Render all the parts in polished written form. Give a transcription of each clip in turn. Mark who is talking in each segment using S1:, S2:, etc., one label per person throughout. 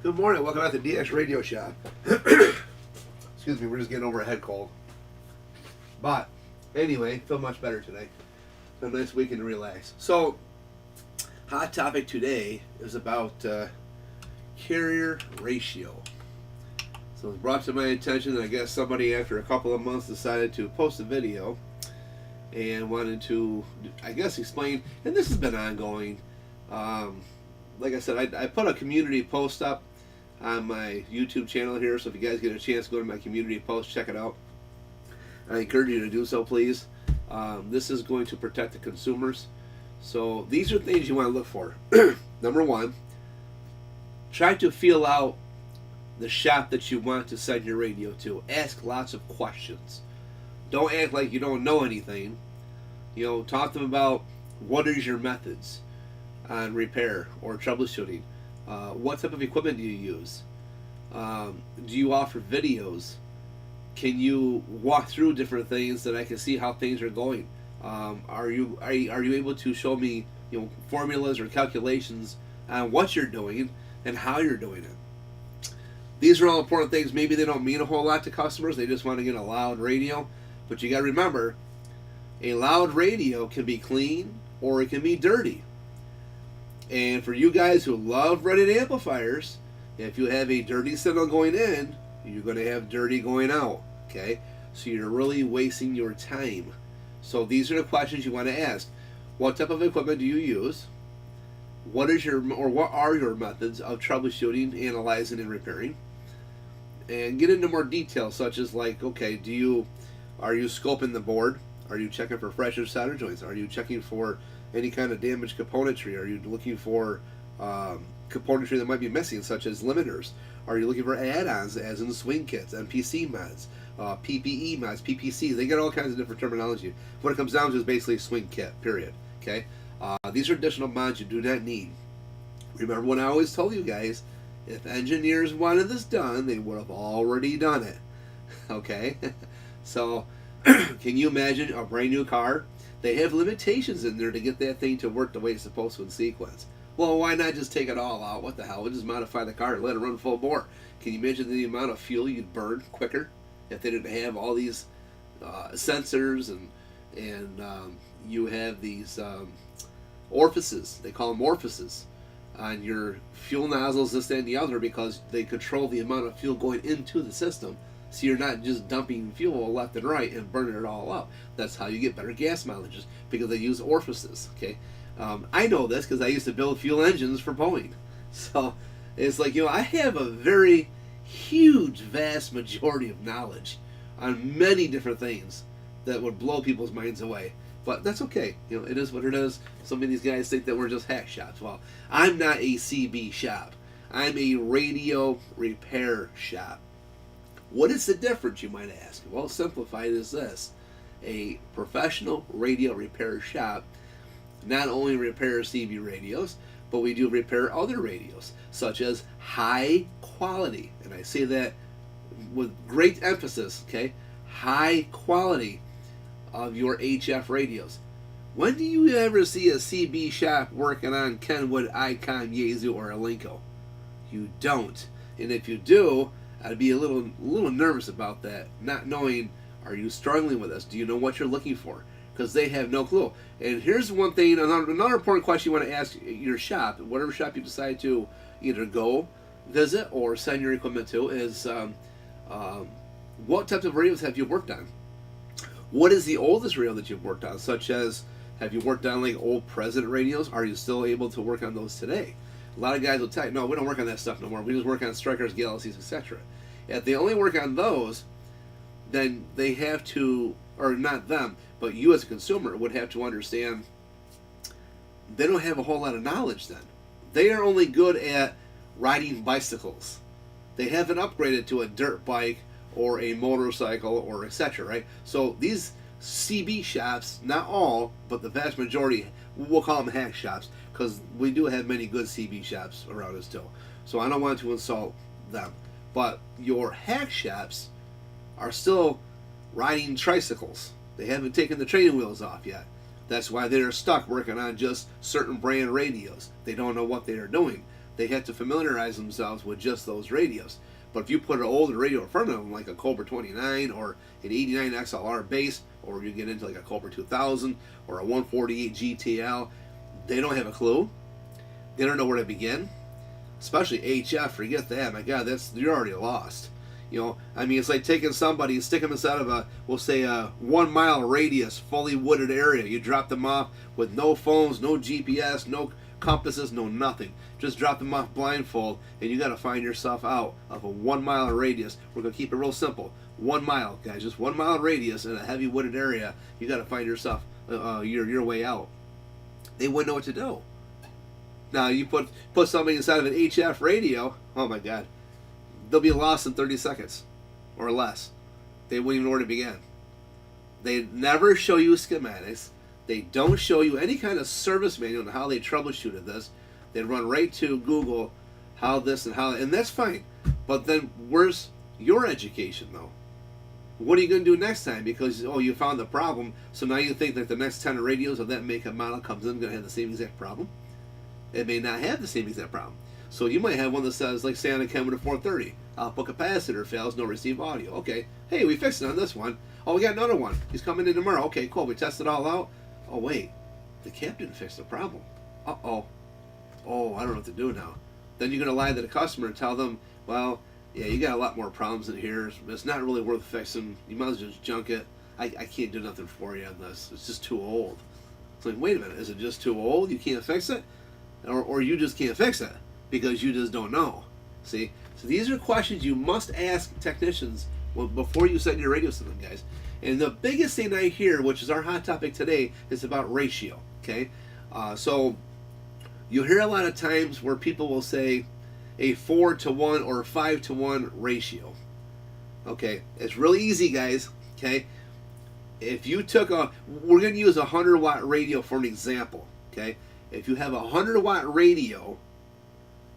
S1: Good morning. Welcome back to DX Radio Shop. Excuse me, we're just getting over a head cold. But anyway, feel much better today. A nice weekend to relax. So, hot topic today is about carrier ratio. So it was brought to my attention that I guess somebody after a couple of months decided to post a video and wanted to, I guess, explain, and this has been ongoing. Like I said, I put a community post up on my YouTube channel here, so if you guys get a chance, go to my community post, check it out. I encourage you to do so, please. This is going to protect the consumers. So these are things you want to look for. Number one, try to feel out the shop that you want to send your radio to. Ask lots of questions. Don't act like you don't know anything. Talk to them about what is your methods on repair or troubleshooting. What type of equipment do you use? Do you offer videos? Can you walk through different things that I can see how things are going? Are you able to show me formulas or calculations on what you're doing and how you're doing it? These are all important things. Maybe they don't mean a whole lot to customers. They just want to get a loud radio. But you got to remember, a loud radio can be clean or it can be dirty. And for you guys who love Reddit amplifiers, if you have a dirty signal going in, you're going to have dirty going out. Okay? So you're really wasting your time. So these are the questions you want to ask. What type of equipment do you use? What are your methods of troubleshooting, analyzing, and repairing? And get into more detail, such as like, okay, are you scoping the board? Are you checking for fresh or solder joints? Are you checking for any kind of damaged componentry? Are you looking for componentry that might be missing, such as limiters? Are you looking for add-ons, as in swing kits, MPC mods, PPE mods, PPC? They get all kinds of different terminology. What it comes down to is basically a swing kit, period. Okay? These are additional mods you do not need. Remember when I always told you guys, if engineers wanted this done, they would have already done it. Okay? So, can you imagine a brand new car? They have limitations in there to get that thing to work the way it's supposed to in sequence. Well, why not just take it all out? What the hell? We'll just modify the car and let it run full bore. Can you imagine the amount of fuel you'd burn quicker if they didn't have all these sensors and you have these orifices? They call them orifices on your fuel nozzles, this, that, and the other, because they control the amount of fuel going into the system. So you're not just dumping fuel left and right and burning it all up. That's how you get better gas mileages, because they use orifices. Okay, I know this because I used to build fuel engines for Boeing. So it's like, I have a very huge, vast majority of knowledge on many different things that would blow people's minds away. But that's okay. It is what it is. Some of these guys think that we're just hack shops. Well, I'm not a CB shop. I'm a radio repair shop. What is the difference, you might ask? Well, simplified is this. A professional radio repair shop not only repairs CB radios, but we do repair other radios, such as high quality. And I say that with great emphasis, okay? High quality of your HF radios. When do you ever see a CB shop working on Kenwood, Icon, Yaesu, or Alinco? You don't. And if you do, I'd be a little nervous about that, not knowing, are you struggling with this? Do you know what you're looking for? Because they have no clue. And here's one thing, another important question you want to ask your shop, whatever shop you decide to either go visit or send your equipment to, is what types of radios have you worked on? What is the oldest radio that you've worked on? Such as, have you worked on like old President radios? Are you still able to work on those today? A lot of guys will tell you, no, we don't work on that stuff no more. We just work on Strikers, Galaxies, etc. If they only work on those, then they have to, or not them, but you as a consumer would have to understand they don't have a whole lot of knowledge then. They are only good at riding bicycles. They haven't upgraded to a dirt bike or a motorcycle or etc., right? So these CB shops, not all, but the vast majority, we'll call them hack shops, because we do have many good CB shops around us too. So I don't want to insult them. But your hack shops are still riding tricycles. They haven't taken the training wheels off yet. That's why they're stuck working on just certain brand radios. They don't know what they are doing. They have to familiarize themselves with just those radios. But if you put an older radio in front of them, like a Cobra 29 or an 89 XLR base, or you get into like a Cobra 2000 or a 148 GTL, they don't have a clue. They don't know where to begin. Especially HF, forget that. My God, you're already lost. You know, I mean, it's like taking somebody and sticking them inside of we'll say a 1 mile radius, fully wooded area. You drop them off with no phones, no GPS, no compasses, no nothing. Just drop them off blindfold, and you got to find yourself out of a 1 mile radius. We're going to keep it real simple. 1 mile, guys, just 1 mile radius in a heavy wooded area. You got to find yourself your way out. They wouldn't know what to do. Now you put somebody inside of an HF radio. Oh my God, they'll be lost in 30 seconds or less. They wouldn't even know where to begin. They never show you schematics. They don't show you any kind of service manual on how they troubleshooted this. They run right to Google how this and how, and that's fine. But then where's your education though? What are you going to do next time? Because, you found the problem, so now you think that the next 10 radios of that make and model comes in going to have the same exact problem? It may not have the same exact problem. So you might have one that says, like say on a Kenwood 430, output capacitor fails, no receive audio. Okay, hey, we fixed it on this one. Oh, we got another one. He's coming in tomorrow. Okay, cool. We tested it all out. Oh, wait, the cap didn't fix the problem. Uh-oh. Oh, I don't know what to do now. Then you're going to lie to the customer and tell them, well, yeah, you got a lot more problems in here. It's not really worth fixing. You might as well just junk it. I can't do nothing for you on this. It's just too old. It's like, wait a minute. Is it just too old? You can't fix it? Or you just can't fix it because you just don't know. See? So these are questions you must ask technicians before you set your radio to them, guys. And the biggest thing I hear, which is our hot topic today, is about ratio. Okay? So you hear a lot of times where people will say a 4-to-1 or 5-to-1 ratio. Okay? It's really easy, guys. Okay? If you took we're going to use a 100-watt radio for an example. Okay? If you have a 100-watt radio,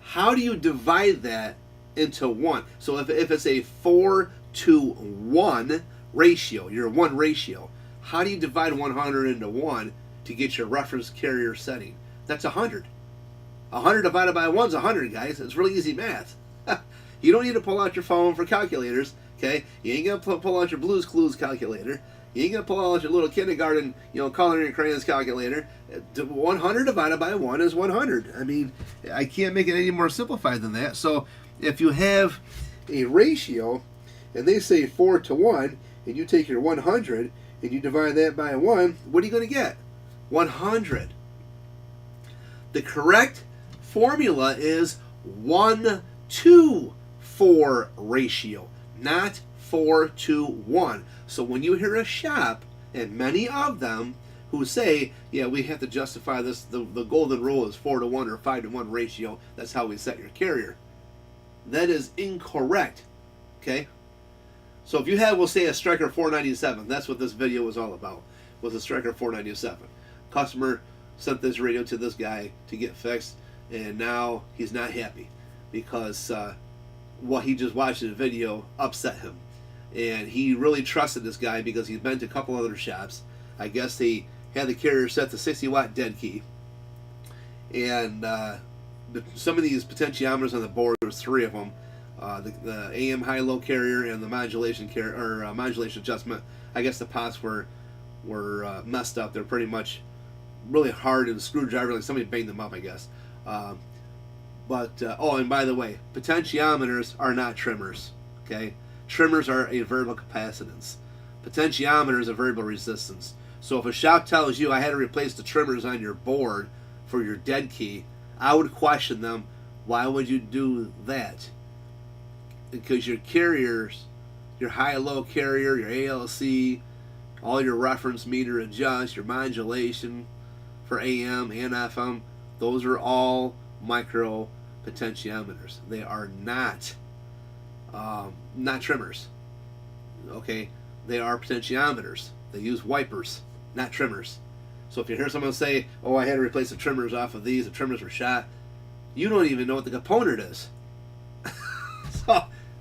S1: how do you divide that into one? So if it's a 4-to-1 ratio, your one ratio, how do you divide 100 into 1 to get your reference carrier setting? That's 100. 100 divided by 1 is 100, guys. It's really easy math. You don't need to pull out your phone for calculators, okay? You ain't going to pull out your Blue's Clues calculator. You ain't going to pull out your little kindergarten, coloring and crayons calculator. 100 divided by 1 is 100. I mean, I can't make it any more simplified than that. So if you have a ratio, and they say 4-to-1, and you take your 100, and you divide that by 1, what are you going to get? 100. The correct formula is 1-to-4 ratio, not 4-to-1. So when you hear a shop, and many of them who say, yeah, we have to justify this, the golden rule is 4-to-1 or 5-to-1 ratio, that's how we set your carrier. That is incorrect, okay? So if you have, we'll say, a Striker 497, that's what this video was all about, was a Striker 497. Customer sent this radio to this guy to get fixed, and now he's not happy because what he just watched in the video upset him. And he really trusted this guy because he's been to a couple other shops. I guess they had the carrier set to 60-watt dead key. And some of these potentiometers on the board, there's 3 of them. The AM high-low carrier and the modulation modulation adjustment. I guess the pots were messed up. They're pretty much really hard and screwdriver, like somebody banged them up, I guess. And by the way, potentiometers are not trimmers, okay? Trimmers are a variable capacitance. Potentiometer is a variable resistance. So if a shop tells you I had to replace the trimmers on your board for your dead key, I would question them, why would you do that? Because your carriers, your high-low carrier, your ALC, all your reference meter adjust, your modulation for AM and FM, those are all micro potentiometers. They are not trimmers. Okay, they are potentiometers. They use wipers, not trimmers. So if you hear someone say, "Oh, I had to replace the trimmers off of these. The trimmers were shot," you don't even know what the component is.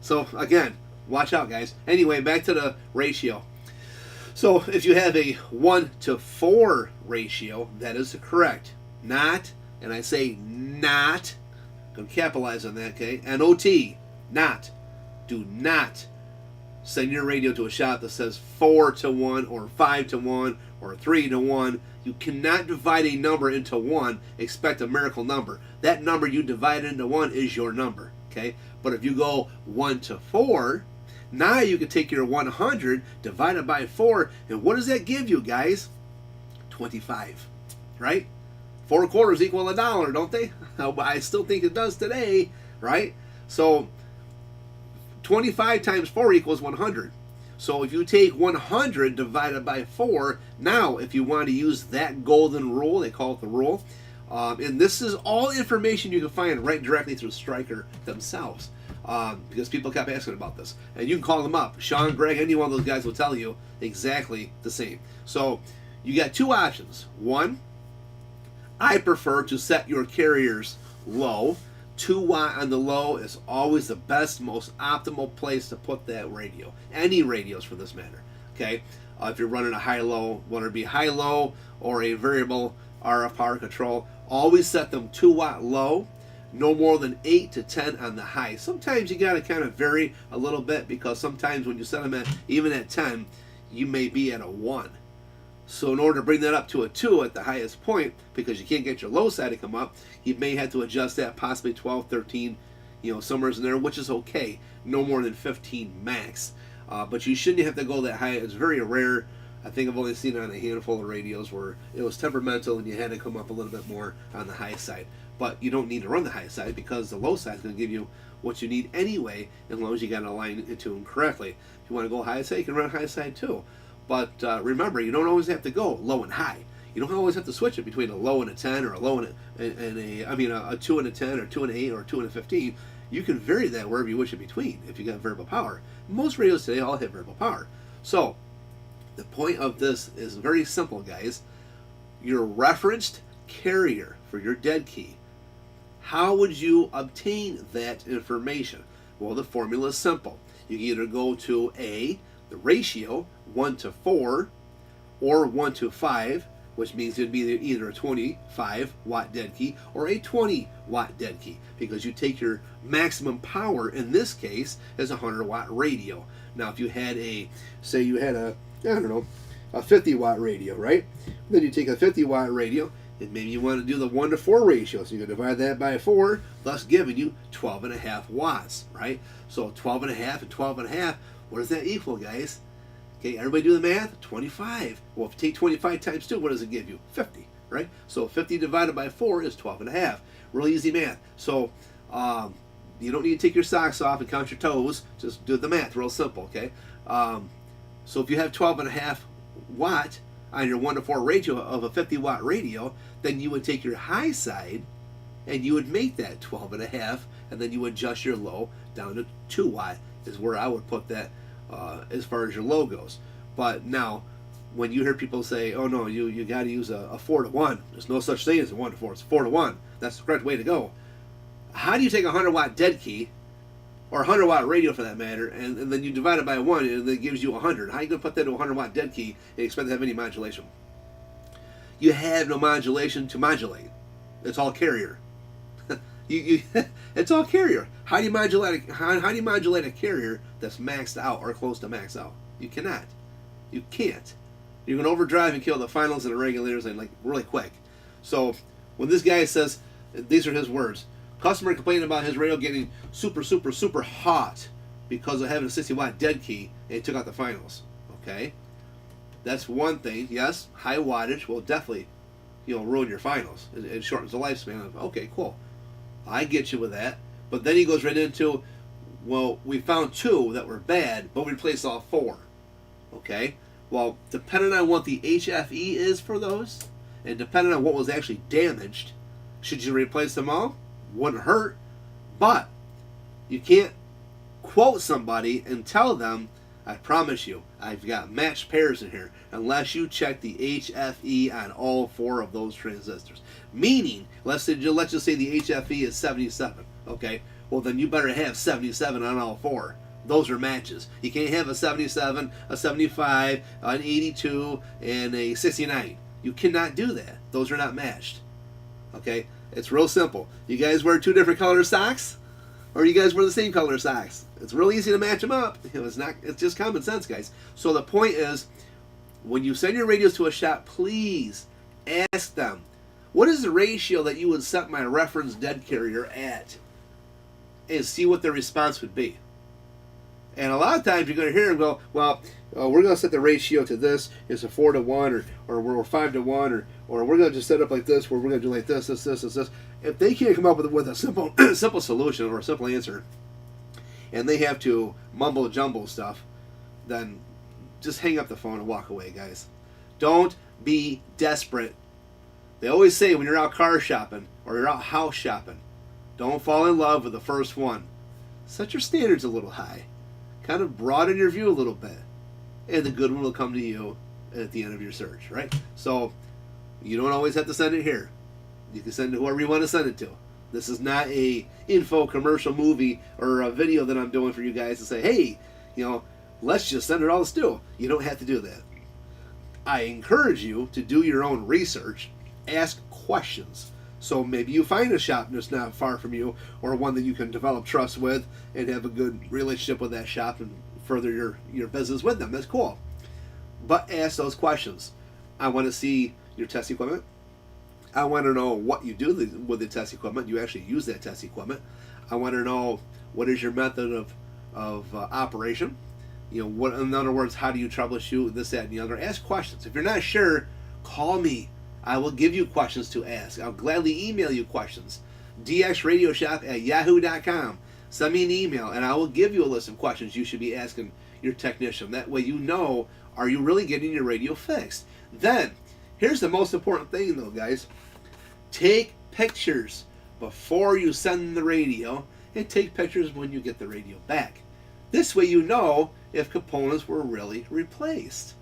S1: So again, watch out, guys. Anyway, back to the ratio. So if you have a 1-to-4 ratio, that is correct. Not, and I say not, Going to capitalize on that, okay? N-O-T, not. Do not send your radio to a shop that says 4 to 1 or 5 to 1 or 3 to 1. You cannot divide a number into 1, expect a miracle number. That number you divide into 1 is your number, okay? But if you go 1 to 4, now you can take your 100, divide it by 4, and what does that give you, guys? 25, right? 4 quarters equal $1, don't they? I still think it does today, right? So 25 times 4 equals 100. So if you take 100 divided by 4, now if you want to use that golden rule, they call it the rule, and this is all information you can find right directly through Stryker themselves, because people kept asking about this. And you can call them up. Sean, Greg, any one of those guys will tell you exactly the same. So you got two options. One, I prefer to set your carriers low. 2 watt on the low is always the best, most optimal place to put that radio. Any radios for this matter. Okay, if you're running a high-low, whether it be high-low or a variable RF power control, always set them 2 watt low, no more than 8 to 10 on the high. Sometimes you got to kind of vary a little bit, because sometimes when you set them at even at 10, you may be at a 1. So in order to bring that up to a 2 at the highest point, because you can't get your low side to come up, you may have to adjust that possibly 12, 13, somewhere in there, which is okay. No more than 15 max. But you shouldn't have to go that high. It's very rare. I think I've only seen it on a handful of radios where it was temperamental and you had to come up a little bit more on the high side. But you don't need to run the high side, because the low side is going to give you what you need anyway, as long as you got to align it to them correctly. If you want to go high side, you can run high side too. But remember, you don't always have to go low and high. You don't always have to switch it between a low and a 10, or a low and a 2 and a 10, or 2 and an 8, or 2 and a 15. You can vary that wherever you wish in between if you got variable power. Most radios today all have variable power. So the point of this is very simple, guys. Your referenced carrier for your dead key. How would you obtain that information? Well, the formula is simple. You can either go to the ratio 1 to 4 or 1 to 5, which means it'd be either a 25 watt dead key or a 20 watt dead key, because you take your maximum power, in this case, as a 100 watt radio. Now if you had a 50 watt radio, right? Then you take a 50 watt radio, and maybe you want to do the 1 to 4 ratio, so you can divide that by 4, thus giving you 12.5 watts, right? So 12.5 and 12.5, what does that equal, guys? Okay, everybody do the math. 25. Well, if you take 25 times 2, what does it give you? 50, right? So 50 divided by 4 is 12.5. Real easy math. So you don't need to take your socks off and count your toes. Just do the math. Real simple, okay? So if you have 12.5 watt on your 1 to 4 ratio of a 50 watt radio, then you would take your high side and you would make that 12.5, and then you would adjust your low down to 2 watt is where I would put that. As far as your low goes. But now, when you hear people say, oh no, you got to use a 4 to 1, there's no such thing as a 1 to 4, it's 4 to 1. That's the correct way to go. How do you take a 100 watt dead key, or a 100 watt radio for that matter, and then you divide it by 1, and it gives you 100? How are you going to put that to a 100 watt dead key and expect to have any modulation? You have no modulation to modulate. It's all carrier. It's all carrier. How do you modulate a carrier that's maxed out or close to max out? You cannot. You can't. You can overdrive and kill the finals and the regulators and really quick. So when this guy says, these are his words, customer complaining about his radio getting super, super, super hot because of having a 60 watt dead key, and he took out the finals. Okay, that's one thing. Yes, high wattage will definitely ruin your finals. It shortens the lifespan of, okay, cool, I get you with that. But then he goes right into, well, we found 2 that were bad, but we replaced all 4. Okay? Well, depending on what the HFE is for those, and depending on what was actually damaged, should you replace them all? Wouldn't hurt. But you can't quote somebody and tell them, I promise you, I've got matched pairs in here, unless you check the HFE on all 4 of those transistors. Meaning, let's just say the HFE is 77. Okay, well then you better have 77 on all 4. Those are matches. You can't have a 77, a 75, an 82, and a 69. You cannot do that. Those are not matched. Okay, It's real simple. You guys wear 2 different color socks, or you guys wear the same color socks. It's real easy to match them up. It's just common sense, guys. So the point is, when you send your radios to a shop, please ask them, what is the ratio that you would set my reference dead carrier at? And see what their response would be. And a lot of times you're going to hear them go, well, we're going to set the ratio to this. It's a 4 to 1, or we're 5 to 1, or we're going to just set up like this, where we're going to do like this. If they can't come up with a simple simple solution or a simple answer, and they have to mumble jumble stuff, then just hang up the phone and walk away, guys. Don't be desperate. They always say when you're out car shopping or you're out house shopping, don't fall in love with the first one. Set your standards a little high. Kind of broaden your view a little bit. And the good one will come to you at the end of your search, right? So you don't always have to send it here. You can send it whoever you want to send it to. This is not a info commercial movie or a video that I'm doing for you guys to say, hey, let's just send it all to Stu. You don't have to do that. I encourage you to do your own research. Ask questions. So maybe you find a shop that's not far from you, or one that you can develop trust with and have a good relationship with that shop and further your business with them. That's cool. But ask those questions. I want to see your test equipment. I want to know what you do with the test equipment. You actually use that test equipment. I want to know what is your method of operation. What, in other words, how do you troubleshoot this, that, and the other? Ask questions. If you're not sure, call me. I will give you questions to ask. I'll gladly email you questions. dxradioshop@yahoo.com. Send me an email, and I will give you a list of questions you should be asking your technician. That way are you really getting your radio fixed? Then, here's the most important thing, though, guys. Take pictures before you send the radio, and take pictures when you get the radio back. This way you know if components were really replaced.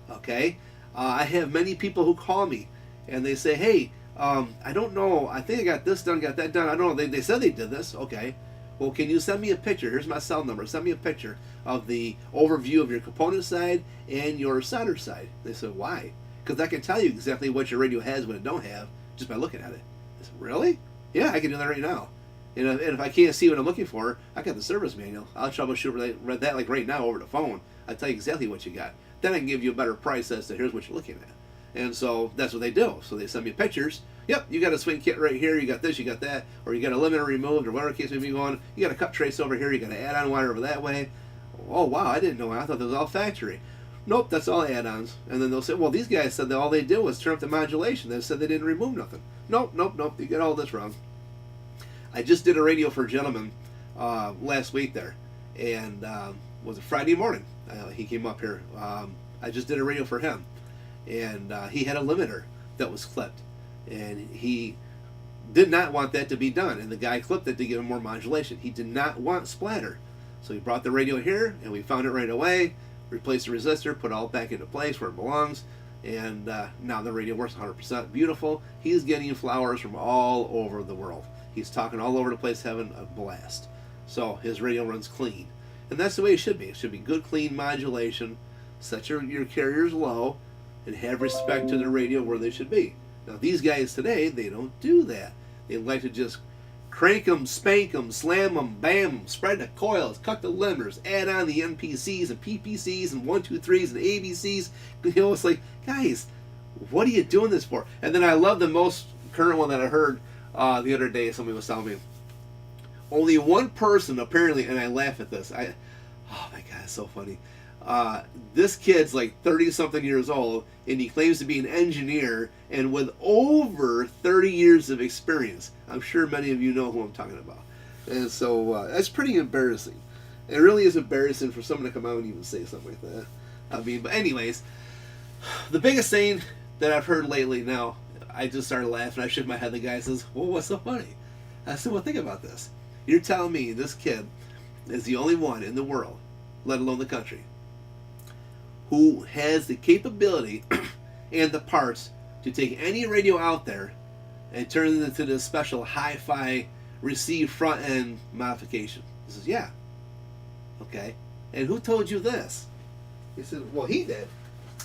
S1: Okay? I have many people who call me, and they say, hey, I don't know, I think I got this done, got that done, I don't know, they said they did this. Okay, well, can you send me a picture? Here's my cell number. Send me a picture of the overview of your component side and your solder side. They said, why? Because I can tell you exactly what your radio has, what it don't have, just by looking at it. I said, really? Yeah, I can do that right now. And if I can't see what I'm looking for, I got the service manual. I'll troubleshoot read that like right now over the phone. I'll tell you exactly what you got. Then I can give you a better price as to here's what you're looking at. And so that's what they do. So they send me pictures. Yep, you got a swing kit right here. You got this, you got that. Or you got a limiter removed, or whatever case may be going. You got a cup trace over here. You got an add-on wire over that way. Oh, wow, I didn't know. I thought that was all factory. Nope, that's all add-ons. And then they'll say, well, these guys said that all they did was turn up the modulation. They said they didn't remove nothing. Nope. You got all this wrong. I just did a radio for a gentleman last week there. And was a Friday morning. He came up here. I just did a radio for him. And he had a limiter that was clipped. And he did not want that to be done. And the guy clipped it to give him more modulation. He did not want splatter. So he brought the radio here, and we found it right away, replaced the resistor, put it all back into place where it belongs, and now the radio works 100% beautiful. He's getting flowers from all over the world. He's talking all over the place, having a blast. So his radio runs clean. And that's the way it should be. It should be good, clean modulation. Set your carriers low, and have respect to the radio where they should be. Now these guys today, they don't do that. They like to just crank them, spank them, slam them, bam them, spread the coils, cut the limiters, add on the MPCs and PPCs and 123s and ABCs. It's like, guys, what are you doing this for? And then I love the most current one that I heard the other day. Somebody was telling me, only one person apparently, and I laugh at this. Oh my God, it's so funny. This kid's like 30-something years old, and he claims to be an engineer, and with over 30 years of experience. I'm sure many of you know who I'm talking about. And so that's pretty embarrassing. It really is embarrassing for someone to come out and even say something like that. I mean, but anyways, the biggest thing that I've heard lately now, I just started laughing. I shook my head. The guy says, well, what's so funny? I said, well, think about this. You're telling me this kid is the only one in the world, let alone the country, who has the capability and the parts to take any radio out there and turn it into this special hi-fi receive front-end modification. He says, yeah. Okay. And who told you this? He said, well, he did.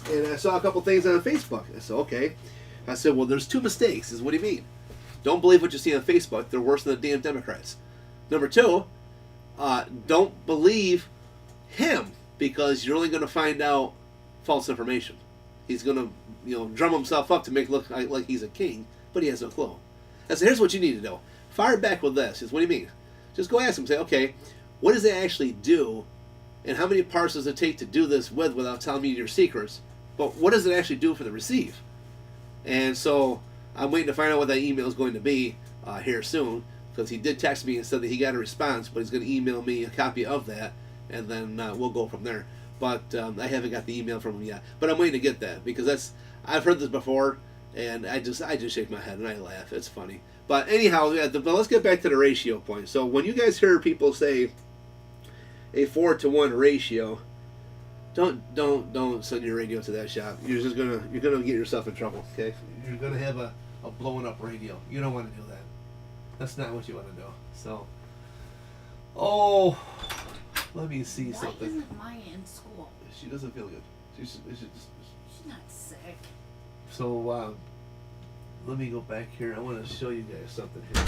S1: And I saw a couple things on Facebook. I said, okay. I said, well, there's two mistakes. He says, what do you mean? Don't believe what you see on Facebook. They're worse than the damn Democrats. Number two, don't believe him because you're only going to find out false information. He's going to, drum himself up to make it look like he's a king, but he has no clue. And so here's what you need to know. Fire back with this. Is what do you mean? Just go ask him. Say, okay, what does it actually do, and how many parts does it take to do this without telling me your secrets? But what does it actually do for the receive? And so I'm waiting to find out what that email is going to be here soon, because he did text me and said that he got a response, but he's going to email me a copy of that, and then we'll go from there. But I haven't got the email from him yet. But I'm waiting to get that, because I've heard this before, and I just shake my head and I laugh. It's funny. But anyhow, but let's get back to the ratio point. So when you guys hear people say a 4-to-1 ratio, don't send your radio to that shop. You're gonna get yourself in trouble. Okay, you're gonna have a blown up radio. You don't want to do that. That's not what you want to do. So, let me see something.
S2: Why isn't Maya in school?
S1: She doesn't feel good. She's
S2: not sick.
S1: So let me go back here. I want to show you guys something here.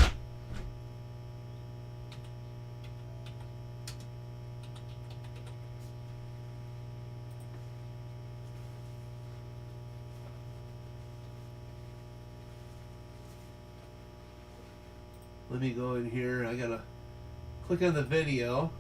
S1: Let me go in here. I gotta click on the video.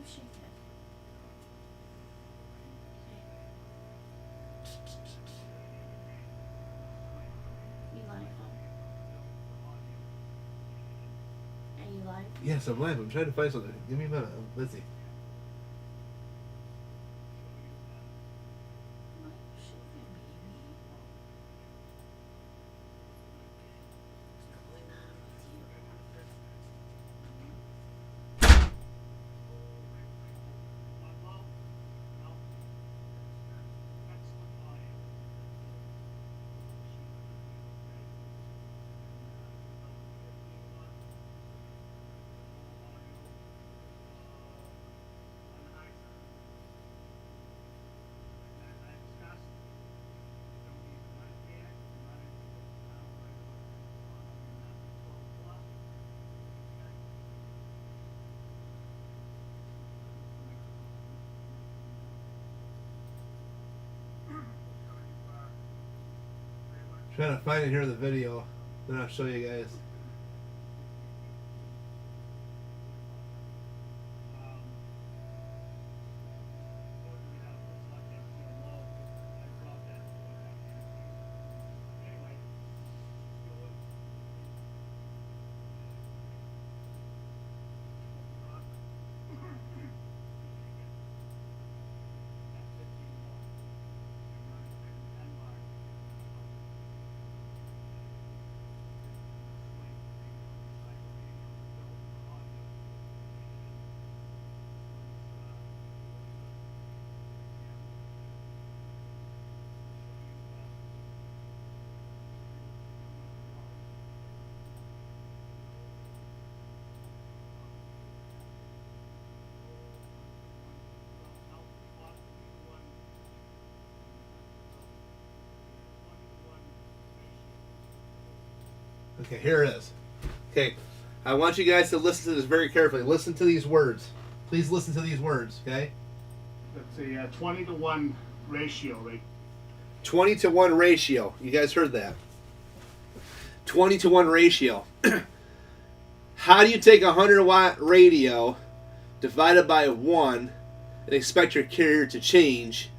S2: Shake it. You live, huh? Are you live?
S1: Yes, I'm live. I'm trying to find something. Give me a minute. I'm busy.
S2: Why are you shaking, baby? What's going on with you?
S1: Trying to find it here in the video. Then I'll show you guys. Okay, here it is. Okay, I want you guys to listen to this very carefully. Listen to these words. Please listen to these words, okay?
S3: It's a 20 to 1 ratio, right?
S1: 20 to 1 ratio. You guys heard that. 20 to 1 ratio. How do you take a 100-watt radio divided by 1 and expect your carrier to change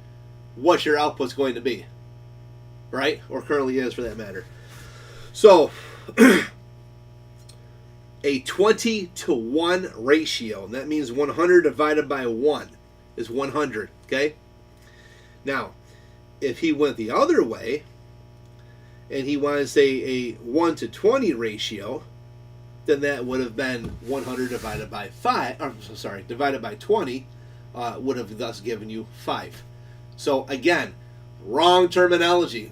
S1: what your output's going to be? Right? Or currently is, for that matter. So, a 20 to 1 ratio, and that means 100 divided by 1 is 100, okay? Now, if he went the other way, and he wanted to say a 1 to 20 ratio, then that would have been 100 divided by 5, or, sorry, divided by 20, would have thus given you 5. So, again, wrong terminology.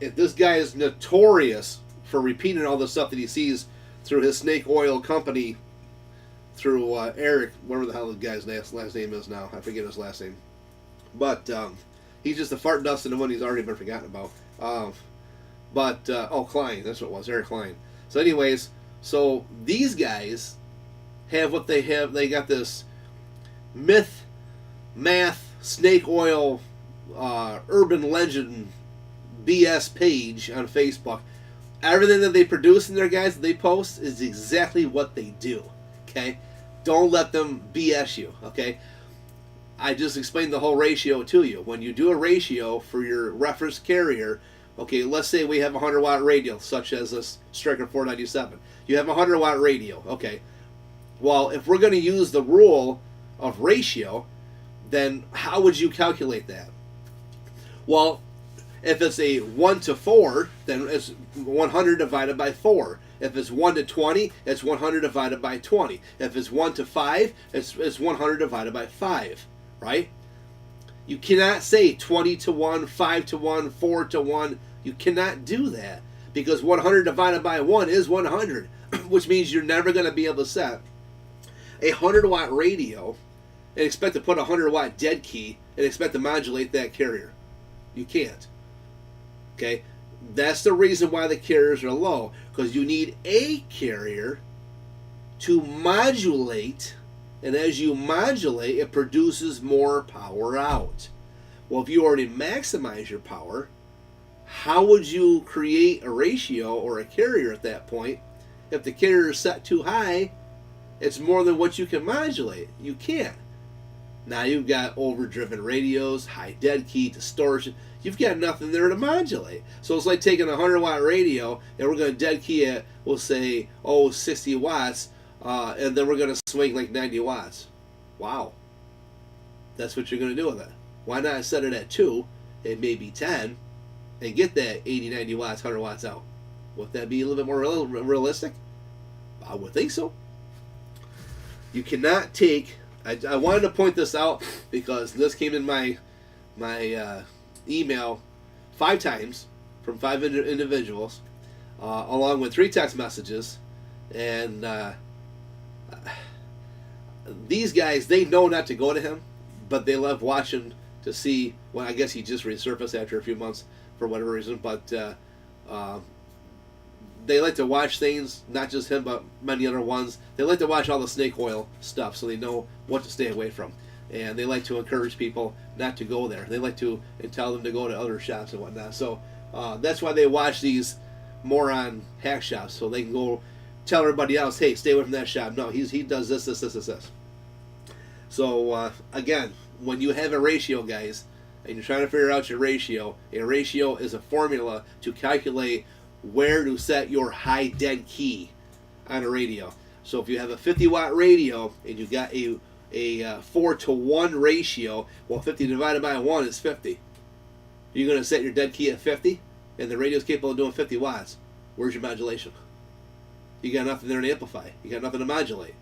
S1: If this guy is notorious for repeating all the stuff that he sees through his snake oil company, through Eric, whatever the hell the guy's last name is now. I forget his last name. But he's just a fart dust in the one he's already been forgotten about. Klein, that's what it was, Eric Klein. So anyways, so these guys have what they have. They got this myth, math, snake oil, urban legend BS page on Facebook. Everything that they produce in their guys that they post is exactly what they do. Okay? Don't let them BS you. Okay? I just explained the whole ratio to you. When you do a ratio for your reference carrier, okay, let's say we have a 100-watt radio, such as this Striker 497. You have a 100-watt radio. Okay. Well, if we're going to use the rule of ratio, then how would you calculate that? Well, if it's a 1 to 4, then it's 100 divided by 4. If it's 1 to 20, it's 100 divided by 20. If it's 1 to 5, it's 100 divided by 5, right? You cannot say 20 to 1, 5 to 1, 4 to 1. You cannot do that because 100 divided by 1 is 100, which means you're never going to be able to set a 100-watt radio and expect to put a 100-watt dead key and expect to modulate that carrier. You can't. Okay? That's the reason why the carriers are low, because you need a carrier to modulate, and as you modulate, it produces more power out. Well, if you already maximize your power, how would you create a ratio or a carrier at that point? If the carrier is set too high, it's more than what you can modulate. You can't. Now you've got overdriven radios, high dead key, distortion. You've got nothing there to modulate. So it's like taking a 100-watt radio and we're going to dead key it, we'll say, 60 watts, and then we're going to swing like 90 watts. Wow. That's what you're going to do with it. Why not set it at 2 and maybe 10 and get that 80, 90 watts, 100 watts out? Would that be a little bit more realistic? I would think so. You cannot take... I wanted to point this out because this came in my email 5 times from 5 individuals, along with 3 text messages, and these guys, they know not to go to him, but they love watching to see. Well, I guess he just resurfaced after a few months for whatever reason, but they like to watch things, not just him, but many other ones. They like to watch all the snake oil stuff so they know what to stay away from. And they like to encourage people not to go there. They like to tell them to go to other shops and whatnot. So that's why they watch these moron hack shops, so they can go tell everybody else, hey, stay away from that shop. No, he does this. So again, when you have a ratio, guys, and you're trying to figure out your ratio, a ratio is a formula to calculate where to set your high dead key on a radio. So if you have a 50-watt radio and you got a 4 to 1 ratio, well, 50 divided by 1 is 50. You're going to set your dead key at 50, and the radio's capable of doing 50 watts. Where's your modulation? You got nothing there to amplify. You got nothing to modulate.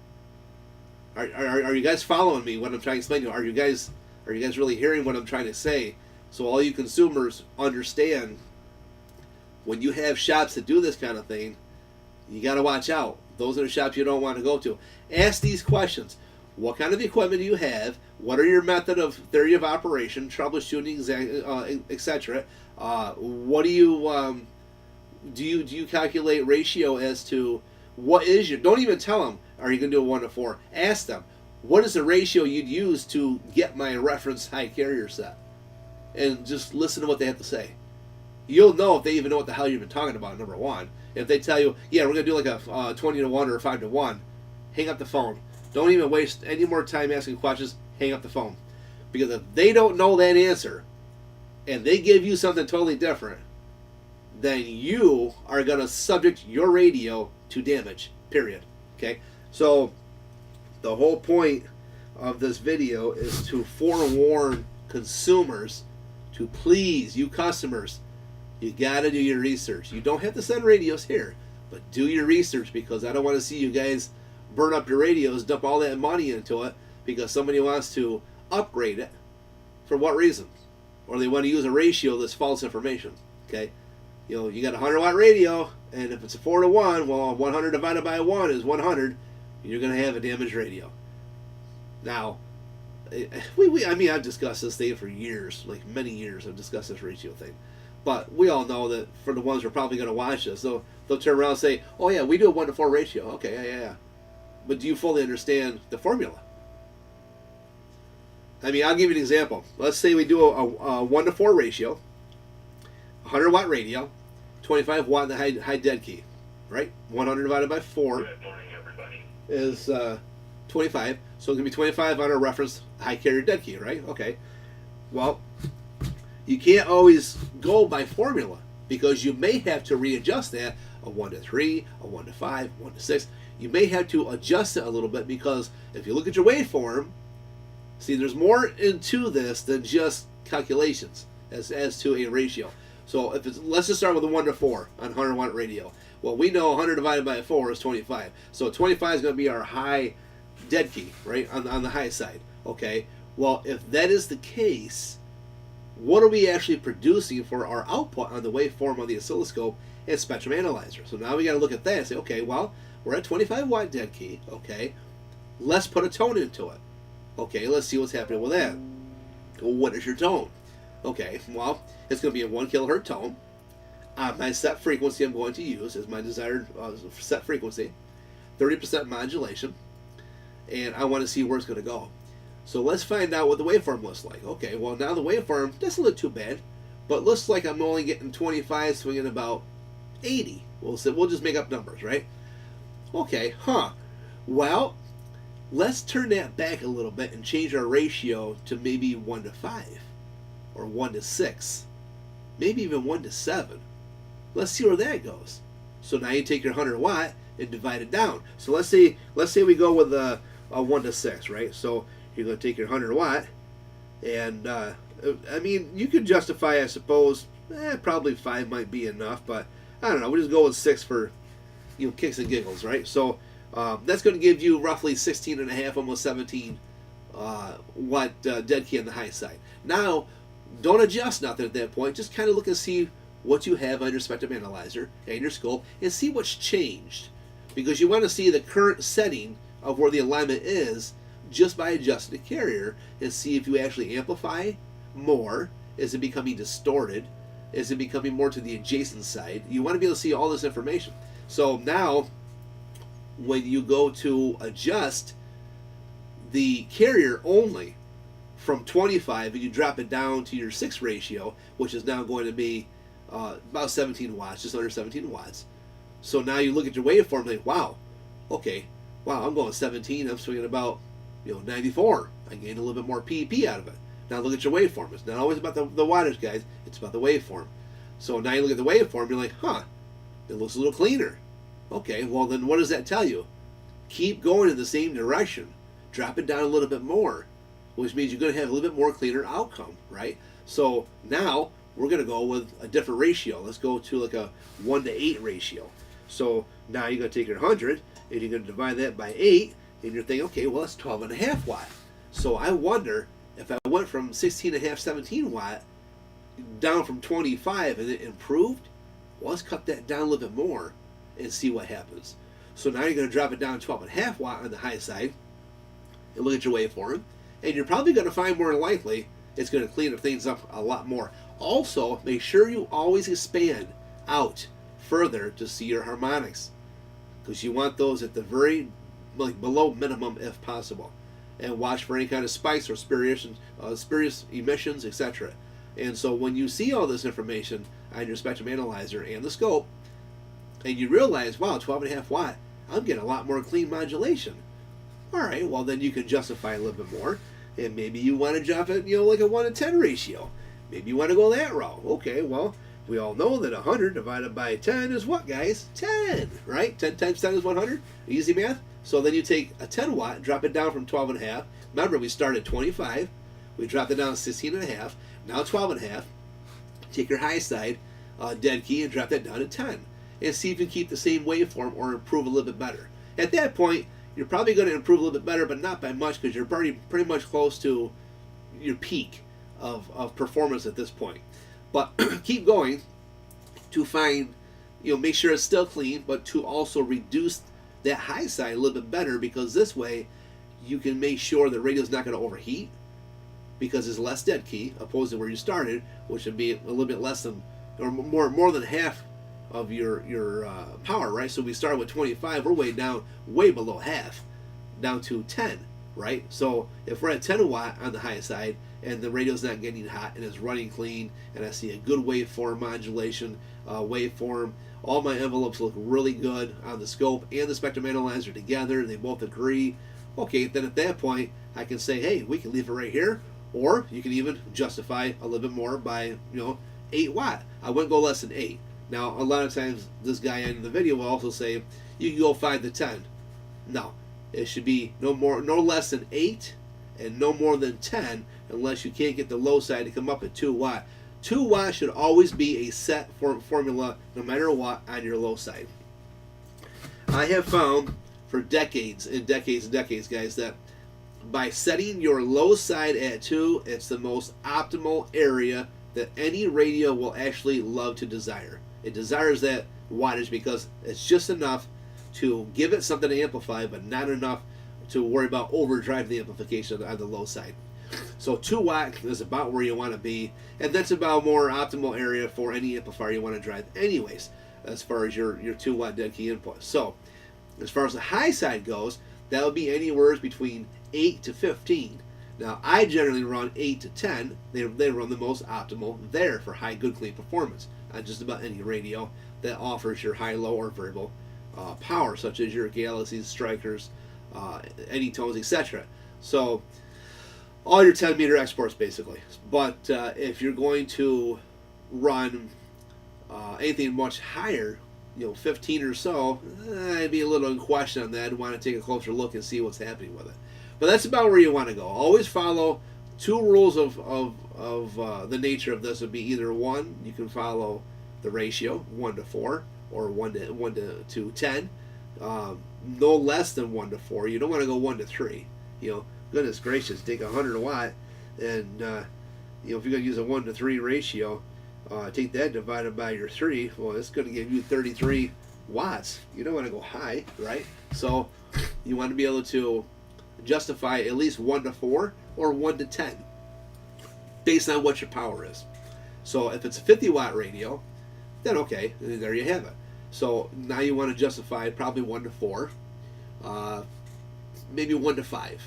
S1: Are you guys following me? What I'm trying to explain to you? Are you guys really hearing what I'm trying to say? So all you consumers understand. When you have shops that do this kind of thing, you got to watch out. Those are the shops you don't want to go to. Ask these questions. What kind of equipment do you have? What are your method of theory of operation, troubleshooting, etc.? Do you calculate ratio as to what is your? Don't even tell them. Are you going to do a 1 to 4? Ask them. What is the ratio you'd use to get my reference high carrier set? And just listen to what they have to say. You'll know if they even know what the hell you've been talking about, number one. If they tell you, yeah, we're going to do like a 20 to 1 or a 5 to 1, hang up the phone. Don't even waste any more time asking questions. Hang up the phone. Because if they don't know that answer, and they give you something totally different, then you are going to subject your radio to damage, period. Okay? So, the whole point of this video is to forewarn consumers to please, you customers, you got to do your research. You don't have to send radios here, but do your research, because I don't want to see you guys burn up your radios, dump all that money into it because somebody wants to upgrade it. For what reason? Or they want to use a ratio that's false information. Okay? You got a 100-watt radio, and if it's a 4 to 1, well, 100 divided by 1 is 100. You're going to have a damaged radio. Now, I've discussed this thing for years, like many years. I've discussed this ratio thing, but we all know that for the ones who are probably going to watch this, they'll turn around and say, "Oh yeah, we do a 1 to 4 ratio." Okay, yeah. But do you fully understand the formula? I'll give you an example. Let's say we do a 1 to 4 ratio, 100-watt radio, 25 watt in the high dead key, right? 100 divided by 4 is 25. So it's going to be 25 on our reference high carrier dead key, right? Okay. Well, you can't always go by formula, because you may have to readjust that, a 1 to 3, a 1 to 5, 1 to 6. You may have to adjust it a little bit, because if you look at your waveform, see, there's more into this than just calculations as to a ratio. So let's just start with a 1 to 4 on 100-watt radio. Well, we know 100 divided by 4 is 25. So 25 is going to be our high dead key, right, on the high side. Okay. Well, if that is the case, what are we actually producing for our output on the waveform on the oscilloscope and spectrum analyzer? So now we got to look at that and say, okay, well, we're at 25 watt dead key. Okay. Let's put a tone into it. Okay, let's see what's happening with that. Well, what is your tone? Okay, well, it's going to be a 1 kilohertz tone. My set frequency I'm going to use is my desired set frequency, 30% modulation, and I want to see where it's going to go. So let's find out what the waveform looks like. Okay, well, now the waveform doesn't look too bad, but looks like I'm only getting 25 swinging about 80. We'll just make up numbers, right? Okay, well, let's turn that back a little bit and change our ratio to maybe 1 to 5 or 1 to 6, maybe even 1 to 7. Let's see where that goes. So now you take your 100 watt and divide it down. So let's say we go with a 1 to 6, right? So you're going to take your 100 watt, and you could justify, I suppose, probably 5 might be enough, but I don't know. We'll just go with 6 for kicks and giggles, right? So that's going to give you roughly 16 and a half, almost 17 watt dead key on the high side. Now, don't adjust nothing at that point. Just kind of look and see what you have on your spectrum analyzer and your scope, and see what's changed, because you want to see the current setting of where the alignment is just by adjusting the carrier, and see if you actually amplify more. Is it becoming distorted? Is it becoming more to the adjacent side? You want to be able to see all this information. So now, when you go to adjust the carrier only from 25 and you drop it down to your 6 ratio, which is now going to be about 17 watts, just under 17 watts. So now you look at your waveform and think, wow, okay, wow, I'm going 17, I'm swinging about 94. I gained a little bit more PEP out of it. Now look at your waveform. It's not always about the wattage, guys. It's about the waveform. So now you look at the waveform, you're like, it looks a little cleaner. Okay, well then what does that tell you? Keep going in the same direction. Drop it down a little bit more, which means you're going to have a little bit more cleaner outcome, right? So now we're going to go with a different ratio. Let's go to like a 1 to 8 ratio. So now you're going to take your 100 and you're going to divide that by 8, and you're thinking, okay, well, that's 12 and a half watt. So I wonder if I went from 16 and a half, 17 watt down from 25 and it improved, well, let's cut that down a little bit more and see what happens. So now you're going to drop it down 12 and a half watt on the high side and look at your waveform, and you're probably going to find more than likely it's going to clean things up a lot more. Also, make sure you always expand out further to see your harmonics, because you want those at the very below minimum if possible, and watch for any kind of spikes or spurious emissions, etc. And so when you see all this information on your spectrum analyzer and the scope, and you realize, wow, 12.5 watt, I'm getting a lot more clean modulation. All right, well then you can justify a little bit more, and maybe you want to drop it, like a 1 to 10 ratio. Maybe you want to go that route. Okay, well, we all know that 100 divided by 10 is what, guys? 10, right? 10 times 10 is 100. Easy math. So then you take a 10 watt, drop it down from 12.5. Remember, we started at 25. We dropped it down to 16.5. Now 12.5. Take your high side dead key and drop that down to 10. And see if you can keep the same waveform or improve a little bit better. At that point, you're probably going to improve a little bit better, but not by much, because you're pretty much close to your peak of performance at this point. But keep going to find, make sure it's still clean, but to also reduce that high side a little bit better, because this way you can make sure the radio's not going to overheat, because it's less dead key opposed to where you started, which would be a little bit less than, or more than half of your power, right? So we started with 25, we're way below half, down to 10, right? So if we're at 10 watt on the high side and the radio's not getting hot and it's running clean, and I see a good waveform modulation, waveform, all my envelopes look really good on the scope and the spectrum analyzer together, they both agree, okay, then at that point I can say, hey, we can leave it right here, or you can even justify a little bit more by 8 watt. I wouldn't go less than 8. Now, a lot of times, this guy in the video will also say, you can go 5 to 10. No, it should be no less than 8, and no more than 10, unless you can't get the low side to come up at 2 watt. 2 watt should always be a set formula, no matter what, on your low side. I have found for decades and decades and decades, guys, that by setting your low side at 2, it's the most optimal area that any radio will actually love to desire. It desires that wattage because it's just enough to give it something to amplify, but not enough to worry about overdrive the amplification on the low side. So 2 watt is about where you want to be, and that's about a more optimal area for any amplifier you want to drive anyways, as far as your 2 watt dead key input. So as far as the high side goes, that would be anywhere between 8 to 15. Now, I generally run 8 to 10. They run the most optimal there for high, good, clean performance on just about any radio that offers your high, low, or variable power, such as your Galaxies, Strikers, Anytones, etc. So, all your 10 meter exports, basically. But if you're going to run anything much higher, 15 or so, I'd be a little in question on that. I'd want to take a closer look and see what's happening with it. But that's about where you want to go. Always follow 2 rules of the nature of this. Would be either 1, you can follow the ratio 1 to 4, or 1 to 10. No less than 1 to 4. You don't want to go 1 to 3. Goodness gracious, take 100 watt, and if you're going to use a 1 to 3 ratio, take that divided by your 3. Well, it's going to give you 33 watts. You don't want to go high, right? So you want to be able to justify at least 1 to 4 or 1 to 10 based on what your power is. So if it's a 50 watt radio, then okay, there you have it. So now you want to justify probably 1 to 4, maybe 1 to 5.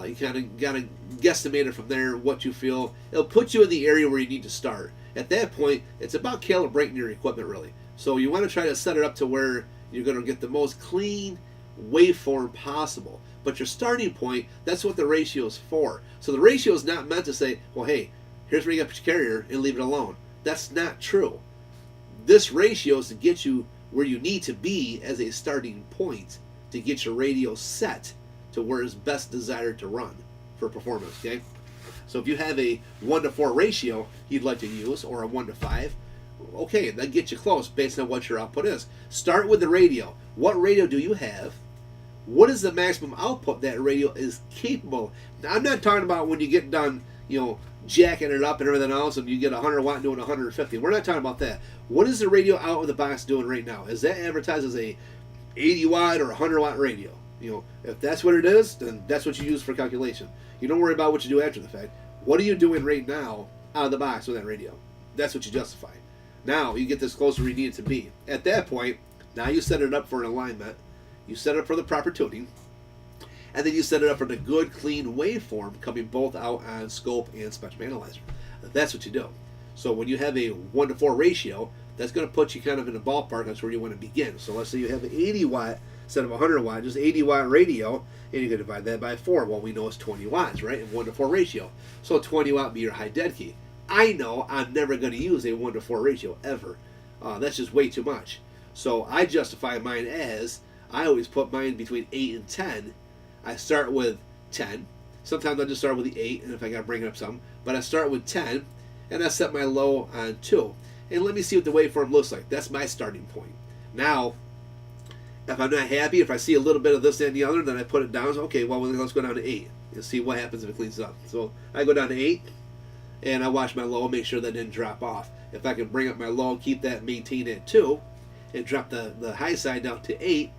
S1: You kind of got to guesstimate it from there, what you feel. It'll put you in the area where you need to start. At that point, it's about calibrating your equipment, really. So you want to try to set it up to where you're going to get the most clean waveform possible. But your starting point, that's what the ratio is for. So the ratio is not meant to say, well, hey, here's where you got your carrier and leave it alone. That's not true. This ratio is to get you where you need to be as a starting point to get your radio set to where it's best desired to run for performance, okay? So if you have a 1 to 4 ratio you'd like to use, or a 1 to 5, okay, that gets you close based on what your output is. Start with the radio. What radio do you have? What is the maximum output that radio is capable? Now, I'm not talking about when you get done, jacking it up and everything else, and you get 100 watt doing 150. We're not talking about that. What is the radio out of the box doing right now? Is that advertised as a 80 watt or 100 watt radio? If that's what it is, then that's what you use for calculation. You don't worry about what you do after the fact. What are you doing right now out of the box with that radio? That's what you justify. Now you get this closer where you need it to be. At that point, now you set it up for an alignment, you set it up for the proper tuning, and then you set it up for the good, clean waveform coming both out on scope and spectrum analyzer. That's what you do. So when you have a 1-to-4 ratio, that's going to put you kind of in the ballpark. That's where you want to begin. So let's say you have an 80 watt instead of 100 watt, just 80 watt radio, and you can divide that by 4. Well, we know it's 20 watts, right? In 1-to-4 ratio. So 20 watt be your high dead key. I know I'm never going to use a 1-to-4 ratio ever. That's just way too much. So I justify mine as, I always put mine between 8 and 10. I start with 10. Sometimes I just start with the 8, and if I got to bring it up some. But I start with 10, and I set my low on 2. And let me see what the waveform looks like. That's my starting point. Now, if I'm not happy, if I see a little bit of this and the other, then I put it down. So, okay, well, let's go down to 8 and see what happens if it cleans up. So I go down to 8, and I watch my low, make sure that didn't drop off. If I can bring up my low, keep that maintained at 2, and drop the high side down to 8,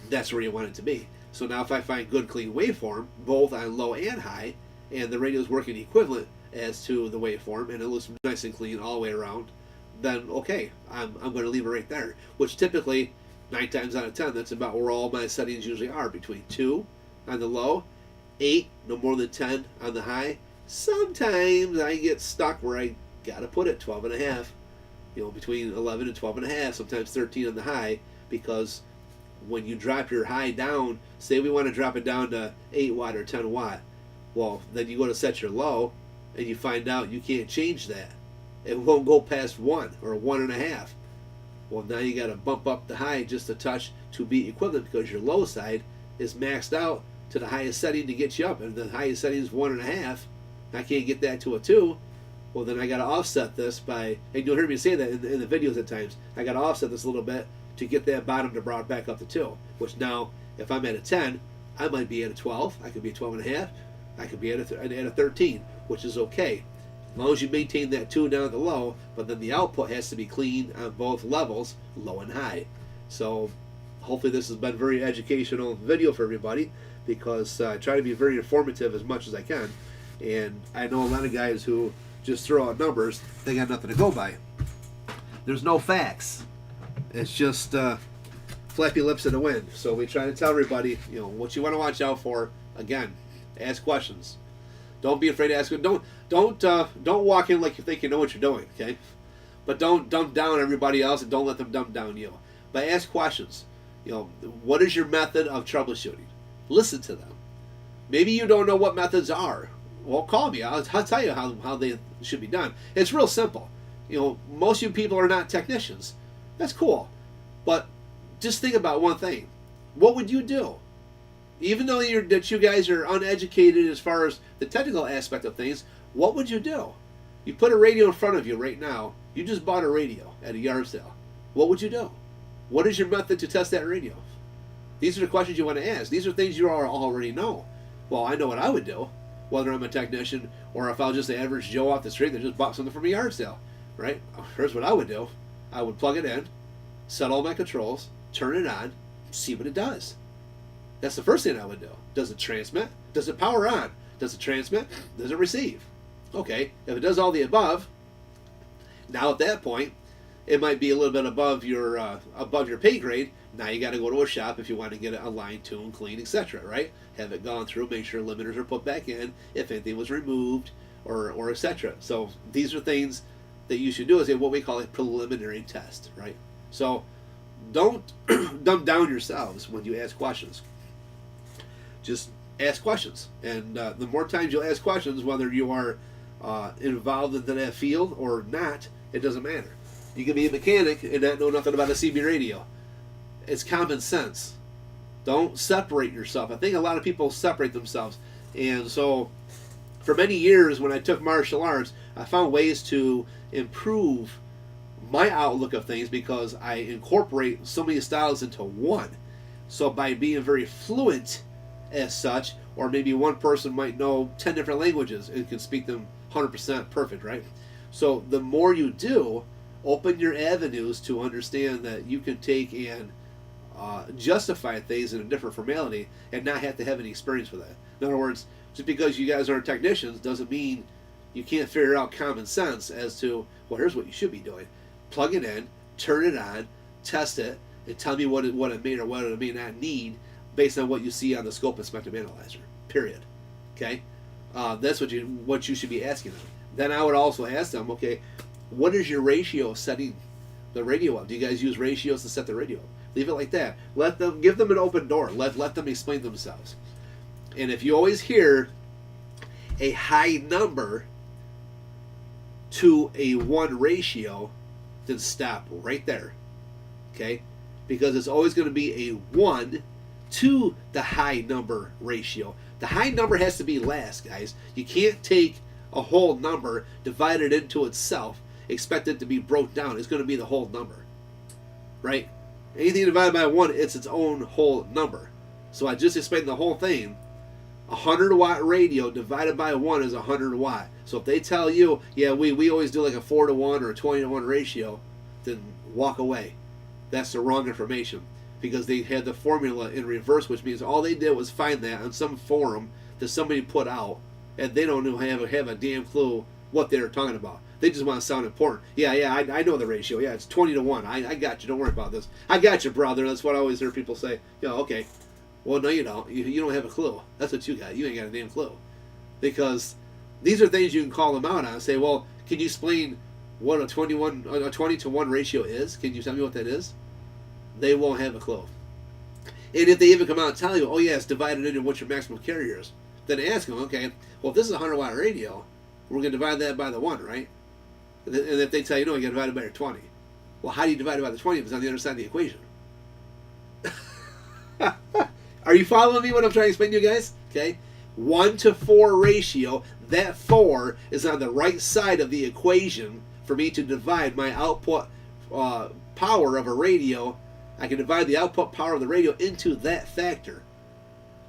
S1: that's where you want it to be. So now if I find good, clean waveform, both on low and high, and the radio is working equivalent as to the waveform, and it looks nice and clean all the way around, then okay, I'm going to leave it right there. Which typically, 9 times out of 10, that's about where all my settings usually are, between 2 on the low, 8, no more than 10 on the high. Sometimes I get stuck where I got to put it 12.5, between 11 and 12.5, sometimes 13 on the high, because when you drop your high down, say we want to drop it down to 8 watt or 10 watt, well, then you go to set your low, and you find out you can't change that. It won't go past 1 or 1.5. Well, now you got to bump up the high just a touch to be equivalent, because your low side is maxed out to the highest setting to get you up, and the highest setting is 1.5. I can't get that to a 2. Well, then I got to offset this by, and you'll hear me say that in the videos at times, I got to offset this a little bit to get that bottom to brought back up to 2, which now, if I'm at a 10, I might be at a 12, I could be a 12.5, I could be at a 13, which is okay. As long as you maintain that 2 down at the low, but then the output has to be clean on both levels, low and high. So hopefully this has been a very educational video for everybody, because I try to be very informative as much as I can. And I know a lot of guys who just throw out numbers, they got nothing to go by. There's no facts. It's just flappy lips in the wind. So we try to tell everybody, what you want to watch out for. Again, ask questions. Don't be afraid to ask. Don't walk in like you think you know what you're doing. Okay, but don't dump down everybody else, and don't let them dump down you. But ask questions. What is your method of troubleshooting? Listen to them. Maybe you don't know what methods are. Well, call me. I'll tell you how they should be done. It's real simple. Most of you people are not technicians. That's cool. But just think about one thing. What would you do? Even though that you guys are uneducated as far as the technical aspect of things, what would you do? You put a radio in front of you right now. You just bought a radio at a yard sale. What would you do? What is your method to test that radio? These are the questions you want to ask. These are things you already know. Well, I know what I would do, whether I'm a technician or if I was just an average Joe off the street that just bought something from a yard sale, right? Here's what I would do. I would plug it in, set all my controls, turn it on, see what it does. That's the first thing I would do. Does it transmit? Does it power on? Does it transmit? Does it receive? Okay, if it does all the above, now at that point, it might be a little bit above your pay grade. Now you got to go to a shop if you want to get it aligned, tuned, clean, etc. Right? Have it gone through, make sure limiters are put back in, if anything was removed, or etc. So these are things that you should do as what we call a preliminary test, right? So don't dumb down yourselves when you ask questions. Just ask questions, and the more times you'll ask questions, whether you are involved in that field or not, it doesn't matter. You can be a mechanic and not know nothing about a CB radio. It's common sense. Don't separate yourself. I think a lot of people separate themselves, and so for many years when I took martial arts, I found ways to improve my outlook of things because I incorporate so many styles into one. So by being very fluent as such, or maybe one person might know 10 different languages and can speak them 100% perfect, right? So the more you do, open your avenues to understand that you can take and justify things in a different formality and not have to have any experience with that. In other words, just because you guys aren't technicians doesn't mean you can't figure out common sense as to, well, here's what you should be doing. plug it in, turn it on, test it, and tell me what it may or what it may not need based on what you see on the scope and spectrum analyzer. Period. Okay, that's what you should be asking them. Then I would also ask them, okay, what is your ratio of setting the radio up? Do you guys use ratios to set the radio up? Leave it like that. Give them an open door. Let them explain themselves. And if you always hear a high number to a 1 ratio, then stop right there. Okay? Because it's always going to be a 1 to the high number ratio. The high number has to be last, guys. You can't take a whole number, divide it into itself, expect it to be broke down. It's going to be the whole number. Right? Anything divided by 1, it's its own whole number. So I just explained the whole thing. A 100-watt radio divided by 1 is 100 watt. So if they tell you, yeah, we always do like a 4-to-1 or a 20-to-1 ratio, then walk away. That's the wrong information, because they had the formula in reverse, which means all they did was find that on some forum that somebody put out, and they don't have a damn clue what they're talking about. They just want to sound important. Yeah, I know the ratio. Yeah, it's 20-to-1. I got you. Don't worry about this. I got you, brother. That's what I always hear people say. Yeah, okay. Well, no, you don't. You don't have a clue. That's what you got. You ain't got a damn clue. Because these are things you can call them out on and say, well, can you explain what a 20-to-1 ratio is? Can you tell me what that is? They won't have a clue. And if they even come out and tell you, oh, yeah, it's divided into what your maximum carrier is, then ask them, okay, well, if this is a 100-watt radio, we're going to divide that by the 1, right? And if they tell you, no, you got to divide it by your 20. Well, how do you divide it by the 20 if it's on the other side of the equation? Are you following me what I'm trying to explain to you guys? Okay, 1-to-4 ratio. That 4 is on the right side of the equation for me to divide my output power of a radio. I can divide the output power of the radio into that factor.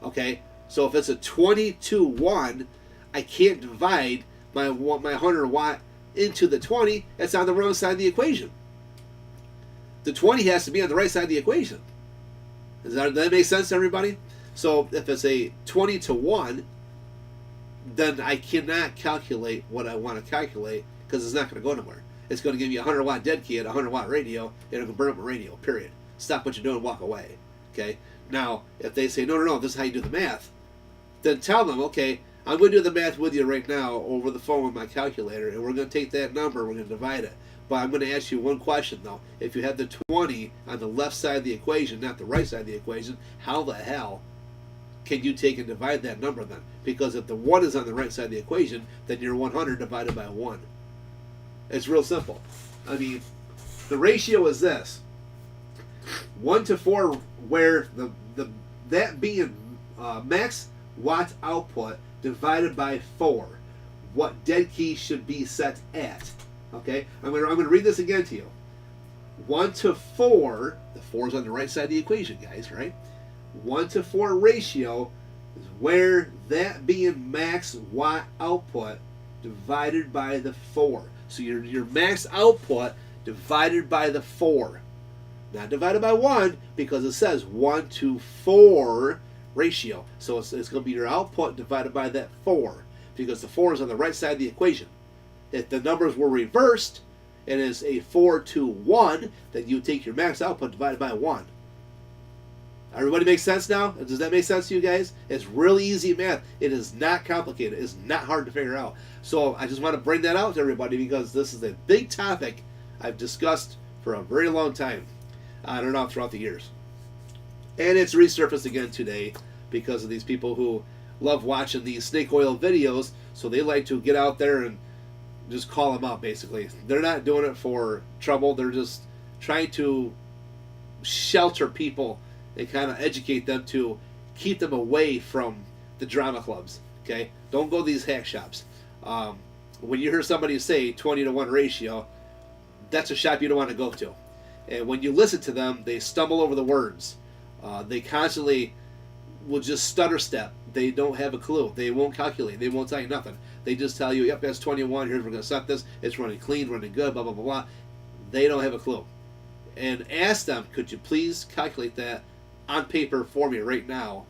S1: Okay, so if it's a 20-to-1, I can't divide my 100 watt into the 20. That's on the wrong side of the equation. The 20 has to be on the right side of the equation. Does that make sense to everybody? So if it's a 20-to-1, then I cannot calculate what I want to calculate, because it's not going to go nowhere. It's going to give you a 100-watt dead key at a 100-watt radio, and it'll can burn up a radio, period. Stop what you're doing and walk away. Okay? Now, if they say, no, this is how you do the math, then tell them, okay, I'm going to do the math with you right now over the phone with my calculator, and we're going to take that number, we're going to divide it. But I'm going to ask you one question, though. If you have the 20 on the left side of the equation, not the right side of the equation, how the hell can you take and divide that number then? Because if the 1 is on the right side of the equation, then you're 100 divided by 1. It's real simple. I mean, the ratio is this. 1-to-4, where that being max watt output divided by 4. What dead key should be set at. Okay, I'm gonna read this again to you. 1-to-4, the 4 is on the right side of the equation, guys, right? 1-to-4 ratio is where that being max watt output divided by the 4. So your max output divided by the 4. Not divided by 1, because it says 1-to-4 ratio. So it's going to be your output divided by that 4, because the 4 is on the right side of the equation. If the numbers were reversed and it's a 4-to-1, then you take your max output divided by 1. Everybody makes sense now? Does that make sense to you guys? It's really easy math. It is not complicated. It's not hard to figure out. So I just want to bring that out to everybody, because this is a big topic I've discussed for a very long time. I don't know, throughout the years. And it's resurfaced again today because of these people who love watching these snake oil videos, so they like to get out there and just call them out, basically. They're not doing it for trouble. They're just trying to shelter people and kind of educate them to keep them away from the drama clubs. Okay? Don't go to these hack shops. When you hear somebody say 20-to-1 ratio, that's a shop you don't want to go to. And when you listen to them, they stumble over the words. They constantly will just stutter step. They don't have a clue. They won't calculate. They won't tell you nothing. They just tell you, yep, that's 21. Here's we're going to set this. It's running clean, running good, blah, blah, blah, blah. They don't have a clue. And ask them, could you please calculate that on paper for me right now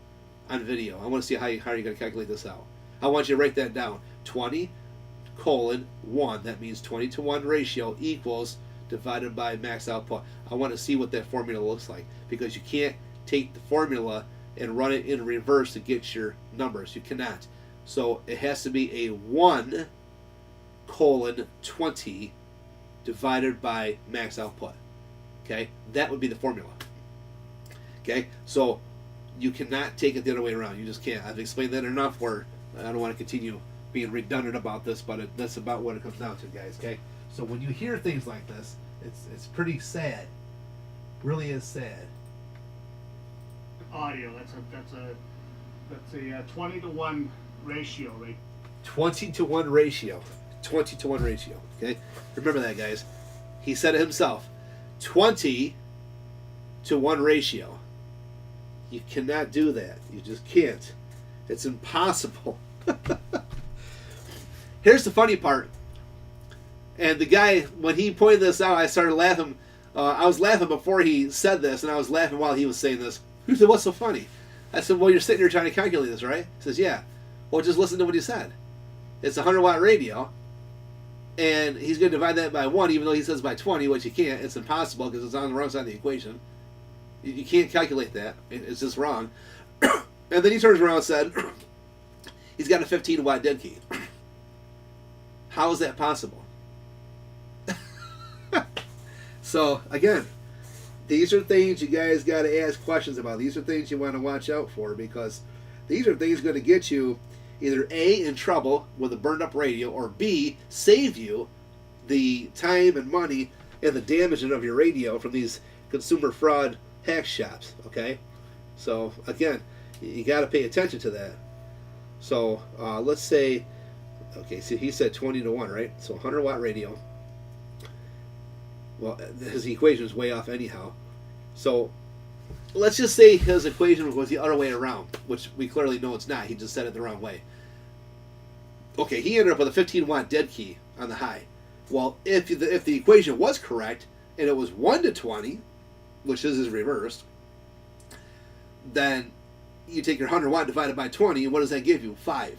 S1: on video? I want to see how you're going to calculate this out. I want you to write that down. 20:1. That means 20-to-1 ratio equals divided by max output. I want to see what that formula looks like, because you can't take the formula and run it in reverse to get your numbers. You cannot. So it has to be a 1 colon 20 divided by max output. Okay, that would be the formula. Okay, so you cannot take it the other way around. You just can't. I've explained that enough where I don't want to continue being redundant about this, but that's about what it comes down to, guys. Okay, so when you hear things like this, it's pretty sad. Really is sad.
S3: Audio. That's a 20 to 1 ratio, right?
S1: 20 to 1 ratio. 20 to 1 ratio. Okay, remember that, guys. He said it himself. 20 to 1 ratio. You cannot do that. You just can't. It's impossible. Here's the funny part. And the guy, when he pointed this out, I started laughing. I was laughing before he said this, and I was laughing while he was saying this. He said, "What's so funny?" I said, "Well, you're sitting here trying to calculate this, right?" He says, "Yeah." Well, just listen to what he said. It's a 100-watt radio, and he's going to divide that by 1, even though he says by 20, which you can't. It's impossible because it's on the wrong side of the equation. You can't calculate that. It's just wrong. And then he turns around and said, he's got a 15-watt dead key. How is that possible? So, again, these are things you guys got to ask questions about. These are things you want to watch out for, because these are things going to get you either A, in trouble with a burned up radio, or B, save you the time and money and the damaging of your radio from these consumer fraud hack shops. Okay, so again, you got to pay attention to that. So let's say, okay, so he said 20 to 1, right? So 100-watt radio. Well, his equation is way off anyhow. So let's just say his equation was the other way around, which we clearly know it's not. He just said it the wrong way. Okay, he ended up with a 15-watt dead key on the high. Well, if the equation was correct and it was 1 to 20, which is reversed, then you take your 100-watt divided by 20, and what does that give you? 5.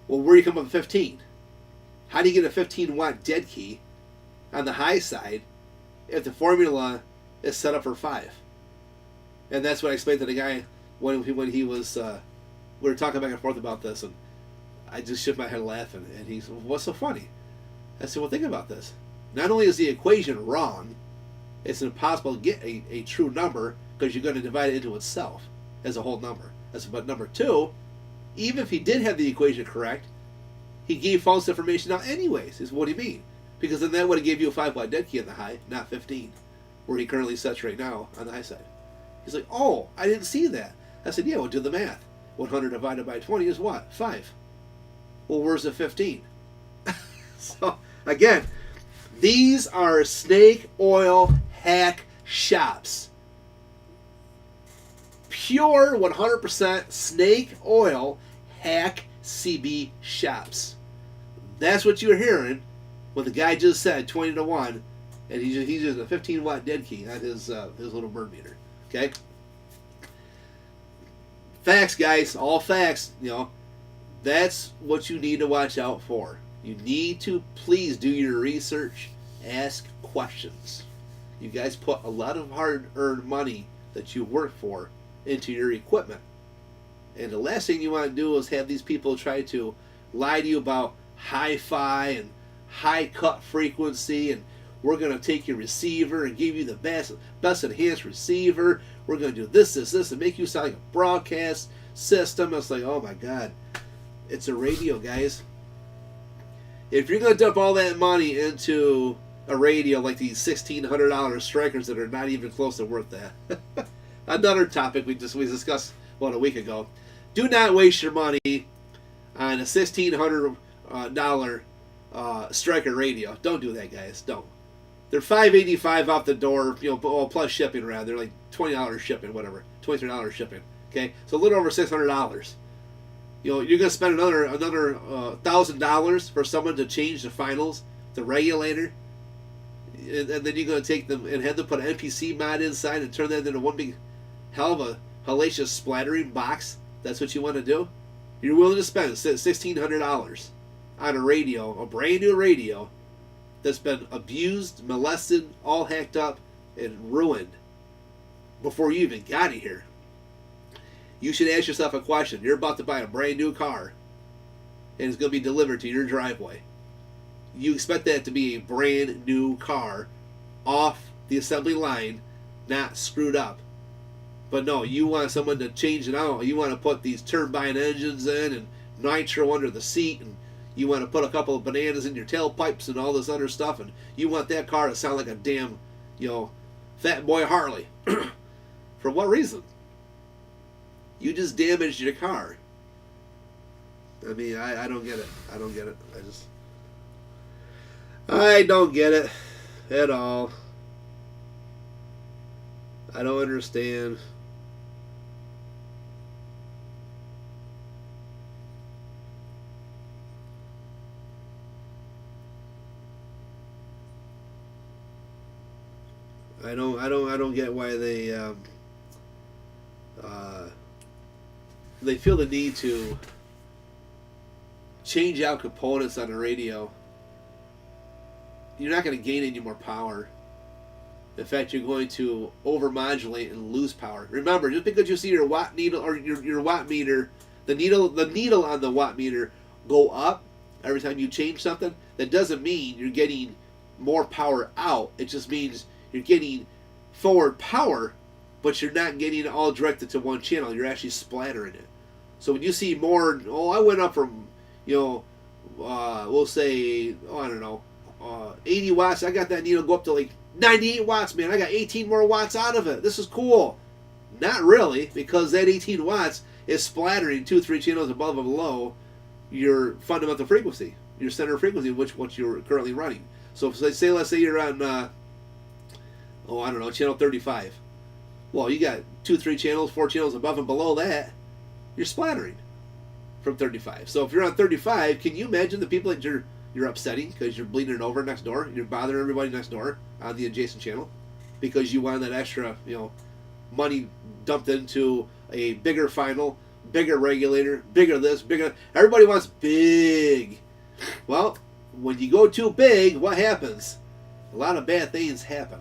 S1: Well, where do you come up with 15? How do you get a 15-watt dead key on the high side if the formula is set up for 5? And that's what I explained to the guy when he was, we were talking back and forth about this, and I just shook my head laughing, and he said, "What's so funny?" I said, "Well, think about this. Not only is the equation wrong, it's impossible to get a true number because you're going to divide it into itself as a whole number." But number 2, even if he did have the equation correct, he gave false information out anyways. Is what do you mean? Because then that would have gave you a 5-watt dead key on the high, not 15, where he currently sets right now on the high side. He's like, "Oh, I didn't see that." I said, "Yeah, well, do the math. 100 divided by 20 is what? 5. Well, where's the 15? So, again, these are snake oil hack shops. Pure 100% snake oil hack CB shops. That's what you're hearing when the guy just said 20 to 1, and he's just a 15-watt dead key on his little bird meter. Okay? Facts, guys. All facts. You know, that's what you need to watch out for. You need to please do your research. Ask questions. You guys put a lot of hard-earned money that you work for into your equipment. And the last thing you want to do is have these people try to lie to you about hi-fi and high cut frequency, and we're going to take your receiver and give you the best enhanced receiver. We're going to do this, and make you sound like a broadcast system. It's like, oh my God. It's a radio, guys. If you're going to dump all that money into a radio like these $1,600 strikers that are not even close to worth that. Another topic we discussed a week ago. Do not waste your money on a $1,600 striker radio. Don't do that, guys. Don't. They're $585 off the door, plus shipping around. They're like $20 shipping, whatever, $23 shipping. Okay, so a little over $600. You're going to spend another $1,000 for someone to change the finals, the regulator, and then you're going to take them and have them put an NPC mod inside and turn that into one big hell of a hellacious splattering box. That's what you want to do? You're willing to spend $1,600 on a radio, a brand new radio, that's been abused, molested, all hacked up, and ruined before you even got it here. You should ask yourself a question. You're about to buy a brand new car, and it's going to be delivered to your driveway. You expect that to be a brand new car off the assembly line, not screwed up. But no, you want someone to change it out. You want to put these turbine engines in and nitro under the seat, and you want to put a couple of bananas in your tailpipes and all this other stuff, and you want that car to sound like a damn, Fat Boy Harley. For what reason? You just damaged your car. I mean, I don't get it. I don't get it. I don't get it at all. I don't understand. I don't get why they feel the need to change out components on the radio. You're not going to gain any more power. In fact, you're going to overmodulate and lose power. Remember, just because you see your watt needle or your watt meter, the needle on the watt meter go up every time you change something, that doesn't mean you're getting more power out. It just means you're getting forward power, but you're not getting it all directed to one channel. You're actually splattering it. So when you see more, I went up from, we'll say, I don't know, 80 watts. I got that needle go up to like 98 watts, man. I got 18 more watts out of it. This is cool. Not really, because that 18 watts is splattering 2-3 channels above and below your fundamental frequency, your center frequency, what you're currently running. So let's say you're on, I don't know, channel 35. Well, you got 2-3 channels, 4 channels above and below that. You're splattering from 35. So if you're on 35, can you imagine the people that you're upsetting because you're bleeding it over next door? You're bothering everybody next door on the adjacent channel because you want that extra, money dumped into a bigger final, bigger regulator, bigger this, bigger. Everybody wants big. Well, when you go too big, what happens? A lot of bad things happen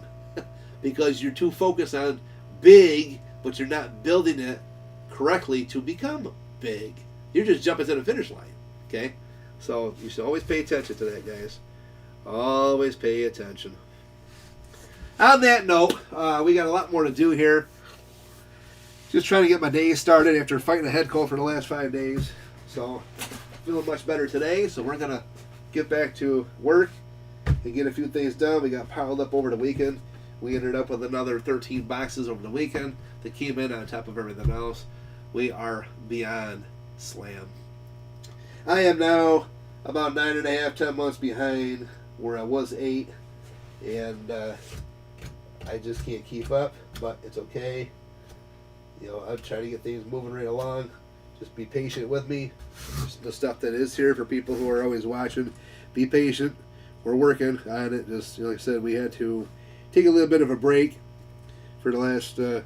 S1: because you're too focused on big, but you're not building it correctly to become big. You're just jumping to the finish line. Okay? So you should always pay attention to that, guys. Always pay attention. On that note, we got a lot more to do here. Just trying to get my day started after fighting a head cold for the last 5 days. So feeling much better today. So we're gonna get back to work and get a few things done. We got piled up over the weekend. We ended up with another 13 boxes over the weekend that came in on top of everything else. We are beyond slam. I am now about 9.5, 10 months behind where I was 8, and I just can't keep up, but it's okay. I'm trying to get things moving right along. Just be patient with me. The stuff that is here for people who are always watching, be patient. We're working on it. Just like I said, we had to take a little bit of a break for the last 4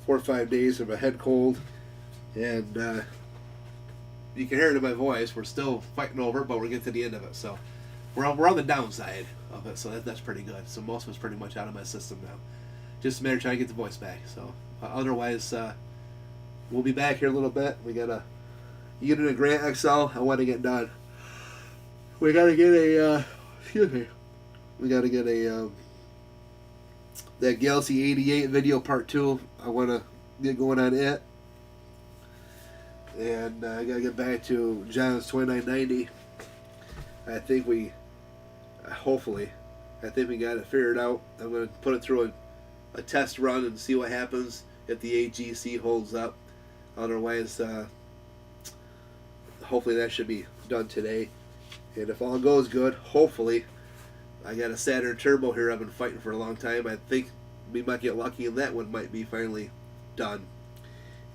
S1: or 5 days of a head cold, and you can hear it in my voice. We're still fighting over it, but we're getting to the end of it. So we're on the downside of it, so that's pretty good. So most of it's pretty much out of my system now. Just a matter of trying to get the voice back. So otherwise, we'll be back here a little bit. We got a unit of Grant XL I want to get done. We got to get a, we got to get a, that Galaxy 88 video part 2. I want to get going on it. And I got to get back to John's 2990. I think we got it figured out. I'm going to put it through a test run and see what happens if the AGC holds up. Otherwise, hopefully that should be done today. And if all goes good, hopefully, I got a Saturn Turbo here I've been fighting for a long time. I think we might get lucky and that one might be finally done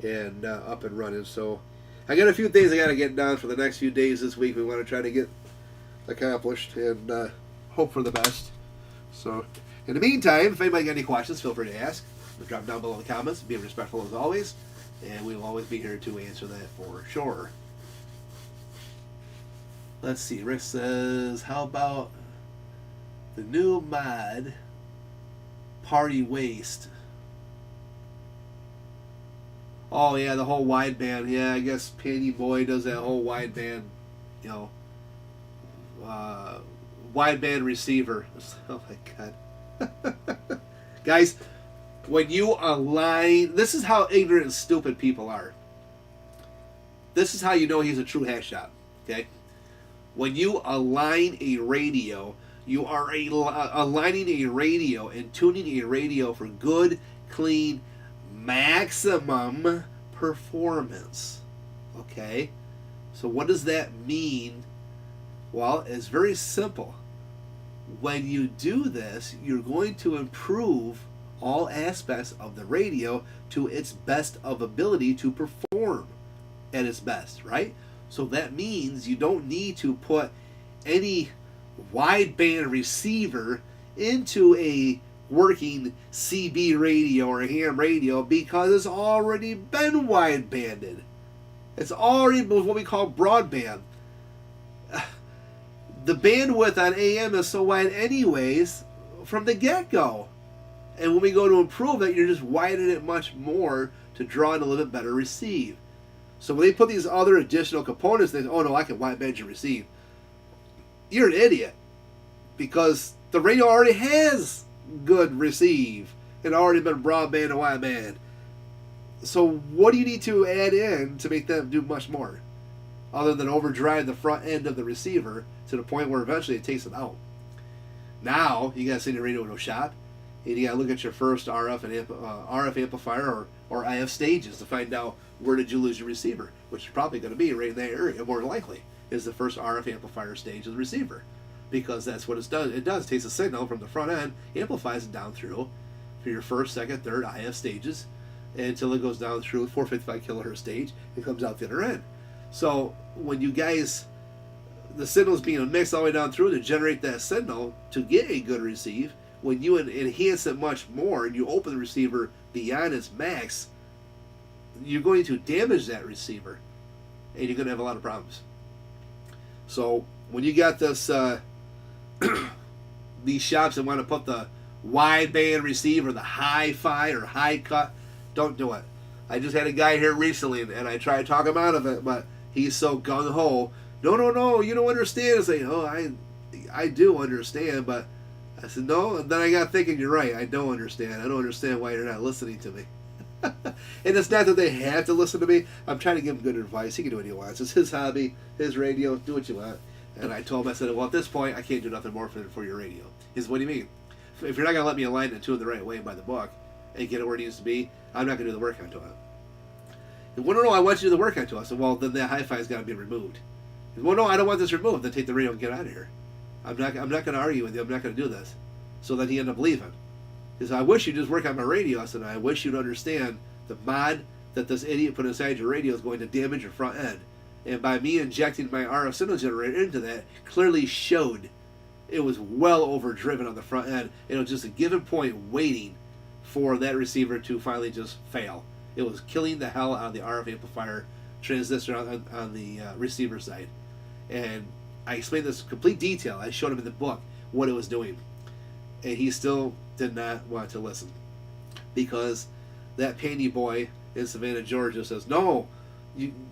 S1: and up and running. So I got a few things I got to get done for the next few days this week. We want to try to get accomplished and hope for the best. So in the meantime, if anybody got any questions, feel free to ask. Drop down below in the comments. Be respectful as always, and we will always be here to answer that for sure. Let's see. Rick says, how about The new mod, Party Waste. Oh yeah, the whole wideband. Yeah, I guess Panty Boy does that whole wideband, you know, wideband receiver. Oh my god, guys, when you align, this is how ignorant and stupid people are. This is how you know he's a true hack shop. Okay, when you align a radio, you are aligning a radio and tuning a radio for good, clean, maximum performance. Okay, so what does that mean? Well, it's very simple. When you do this, you're going to improve all aspects of the radio to its best of ability to perform at its best, right? So that means you don't need to put any wideband receiver into a working CB radio or a ham radio because it's already been widebanded. It's already what we call broadband. The bandwidth on AM is so wide anyways from the get-go. And when we go to improve it, you're just widening it much more to draw in a little bit better receive. So when they put these other additional components, they say, oh no, I can wideband your receive. You're an idiot. Because the radio already has good receive. It already been broadband and wideband. So what do you need to add in to make them do much more? Other than overdrive the front end of the receiver to the point where eventually it takes it out. Now, you got to sit in your radio window shop, and you got to look at your first RF amplifier or IF stages to find out where did you lose your receiver, which is probably going to be right in that area, more than likely, is the first RF amplifier stage of the receiver. Because that's what it does. It does. It takes a signal from the front end, amplifies it down through for your first, second, third IF stages, until it goes down through 455 kilohertz stage and comes out the other end. So when you guys, the signal is being mixed all the way down through to generate that signal to get a good receive. When you enhance it much more and you open the receiver beyond its max, you're going to damage that receiver, and you're going to have a lot of problems. So when you got this, these shops that want to put the wideband receiver, the hi-fi or high cut, don't do it. I just had a guy here recently, and I tried to talk him out of it, but he's so gung-ho. No, you don't understand. I say, oh, I do understand, but I said, no, and then I got thinking, you're right, I don't understand. I don't understand why you're not listening to me. And it's not that they have to listen to me. I'm trying to give him good advice. He can do what he wants. It's his hobby, his radio, do what you want. And I told him, I said, well, at this point, I can't do nothing more for your radio. He said, what do you mean? If you're not going to let me align the two in the right way by the book and get it where it needs to be, I'm not going to do the work onto it. He said, well, no, I want you to do the work onto it. I said, well, then that hi-fi's got to be removed. He said, well, no, I don't want this removed. Then take the radio and get out of here. I'm not going to argue with you. I'm not going to do this. So then he ended up leaving. He said, I wish you'd just work on my radio. I said, I wish you'd understand the mod that this idiot put inside your radio is going to damage your front end. And by me injecting my RF signal generator into that, clearly showed it was well overdriven on the front end. It was just a given point waiting for that receiver to finally just fail. It was killing the hell out of the RF amplifier transistor on the receiver side. And I explained this in complete detail. I showed him in the book what it was doing. And he still did not want to listen. Because that Panty Boy in Savannah, Georgia says, no,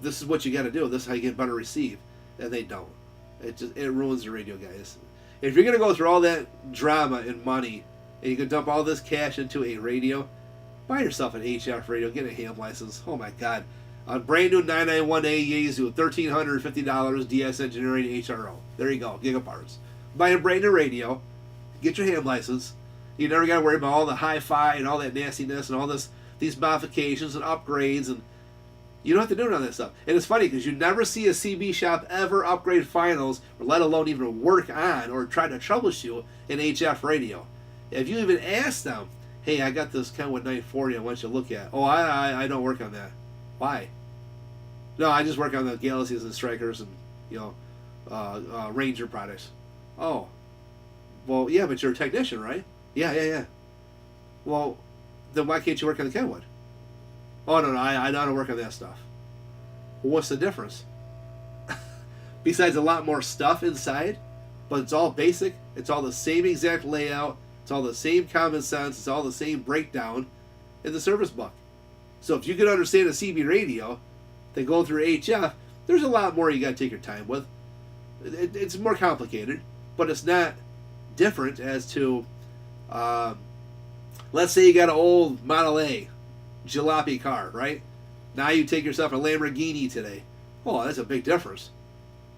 S1: this is what you got to do. This is how you get better receive. And they don't. It ruins the radio, guys. If you're going to go through all that drama and money, and you can dump all this cash into a radio, buy yourself an HF radio, get a ham license. Oh my God. A brand new 991A Yaesu, $1,350 DS Engineering HRO. There you go, gigaparts. Buy a brand new radio, get your ham license. You never got to worry about all the hi-fi and all that nastiness and all these modifications and upgrades, and you don't have to do none of that stuff. And it's funny because you never see a CB shop ever upgrade finals, or let alone even work on or try to troubleshoot an HF radio. If you even ask them, hey, I got this Kenwood 940 I want you to look at. Oh, I don't work on that. Why? No, I just work on the Galaxies and Strikers and, Ranger products. Oh. Well, yeah, but you're a technician, right? Yeah. Well, then why can't you work on the Kenwood? Oh, no, I don't work on that stuff. Well, what's the difference? Besides a lot more stuff inside, but it's all basic. It's all the same exact layout. It's all the same common sense. It's all the same breakdown in the service book. So if you can understand a CB radio, then go through HF, there's a lot more you got to take your time with. It's more complicated, but it's not different as to, let's say you got an old Model A jalopy car, right? Now you take yourself a Lamborghini today. Well, that's a big difference.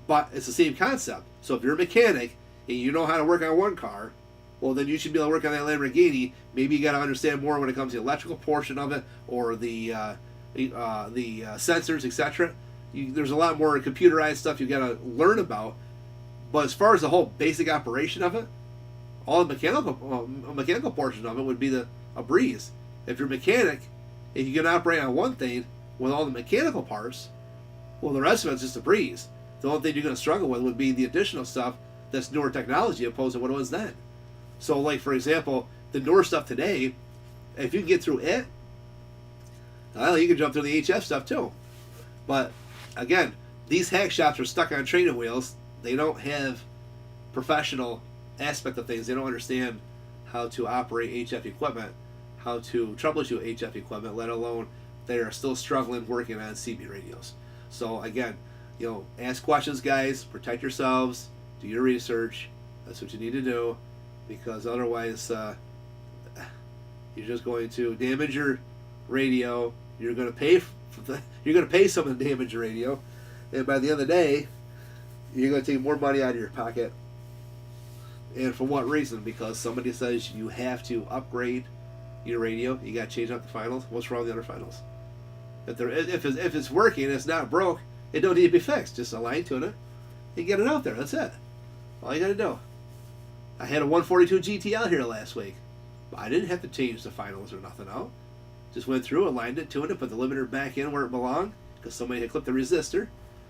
S1: But it's the same concept. So if you're a mechanic and you know how to work on one car, well, then you should be able to work on that Lamborghini. Maybe you got to understand more when it comes to the electrical portion of it or the sensors, etc. There's a lot more computerized stuff you got to learn about. But as far as the whole basic operation of it, all the mechanical portion of it would be a breeze. If you're a mechanic, if you can operate on one thing with all the mechanical parts, well, the rest of it's just a breeze. The only thing you're going to struggle with would be the additional stuff that's newer technology opposed to what it was then. So, like, for example, the newer stuff today, if you can get through it, well, you can jump through the HF stuff too. But, again, these hack shops are stuck on training wheels. They don't have professional aspect of things. They don't understand how to operate HF equipment, how to troubleshoot HF equipment, let alone they are still struggling working on CB radios. So, again, ask questions, guys. Protect yourselves. Do your research. That's what you need to do, because otherwise, you're just going to damage your radio. You're going to pay you're going to pay someone to damage your radio, and by the end of the day, you're going to take more money out of your pocket. And for what reason? Because somebody says you have to upgrade your radio. You got to change out the finals. What's wrong with the other finals? If it's working, it's not broke. It don't need to be fixed. Just align to it and get it out there. That's it. All you got to do. I had a 142 GT out here last week. I didn't have to change the finals or nothing out. Just went through, aligned it to it, and put the limiter back in where it belonged because somebody had clipped the resistor.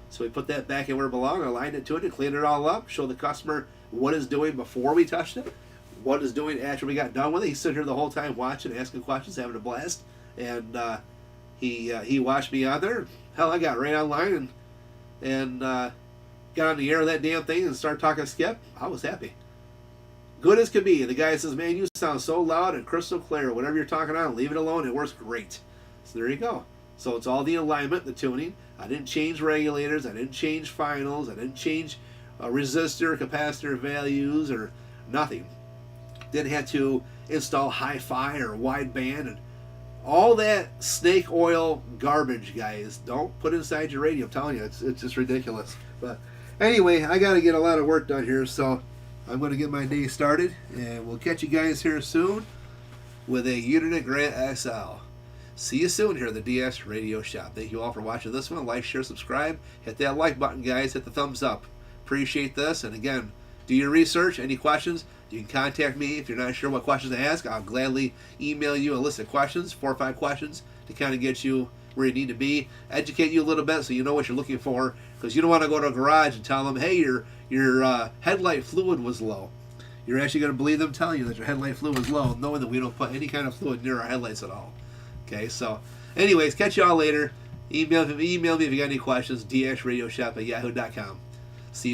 S1: So we put that back in where it belonged, aligned it to it, and cleaned it all up. Showed the customer what it's doing before we touched it, what it's doing after we got done with it. He's sitting here the whole time watching, asking questions, having a blast. And he watched me on there. Hell, I got right online and got on the air of that damn thing and started talking skip. I was happy. Good as could be. And the guy says, man, you sound so loud and crystal clear. Whatever you're talking on, leave it alone. It works great. So there you go. So it's all the alignment, the tuning. I didn't change regulators. I didn't change finals. I didn't change resistor, capacitor values or nothing. Didn't have to install hi-fi or wideband and all that snake oil garbage, guys. Don't put inside your radio. I'm telling you, it's just ridiculous. But anyway, I got to get a lot of work done here, so I'm going to get my day started, and we'll catch you guys here soon with a Unit Grant XL. See you soon here at the DS Radio Shop. Thank you all for watching this one. Like, share, subscribe. Hit that like button, guys. Hit the thumbs up. Appreciate this. And again, do your research. Any questions, you can contact me. If you're not sure what questions to ask, I'll gladly email you a list of questions, 4 or 5 questions, to kind of get you where you need to be. Educate you a little bit so you know what you're looking for. Because you don't want to go to a garage and tell them, hey, your headlight fluid was low. You're actually going to believe them telling you that your headlight fluid was low, knowing that we don't put any kind of fluid near our headlights at all. Okay, so anyways, catch y'all later. Email me if you got any questions, dsradioshop@yahoo.com. See you soon.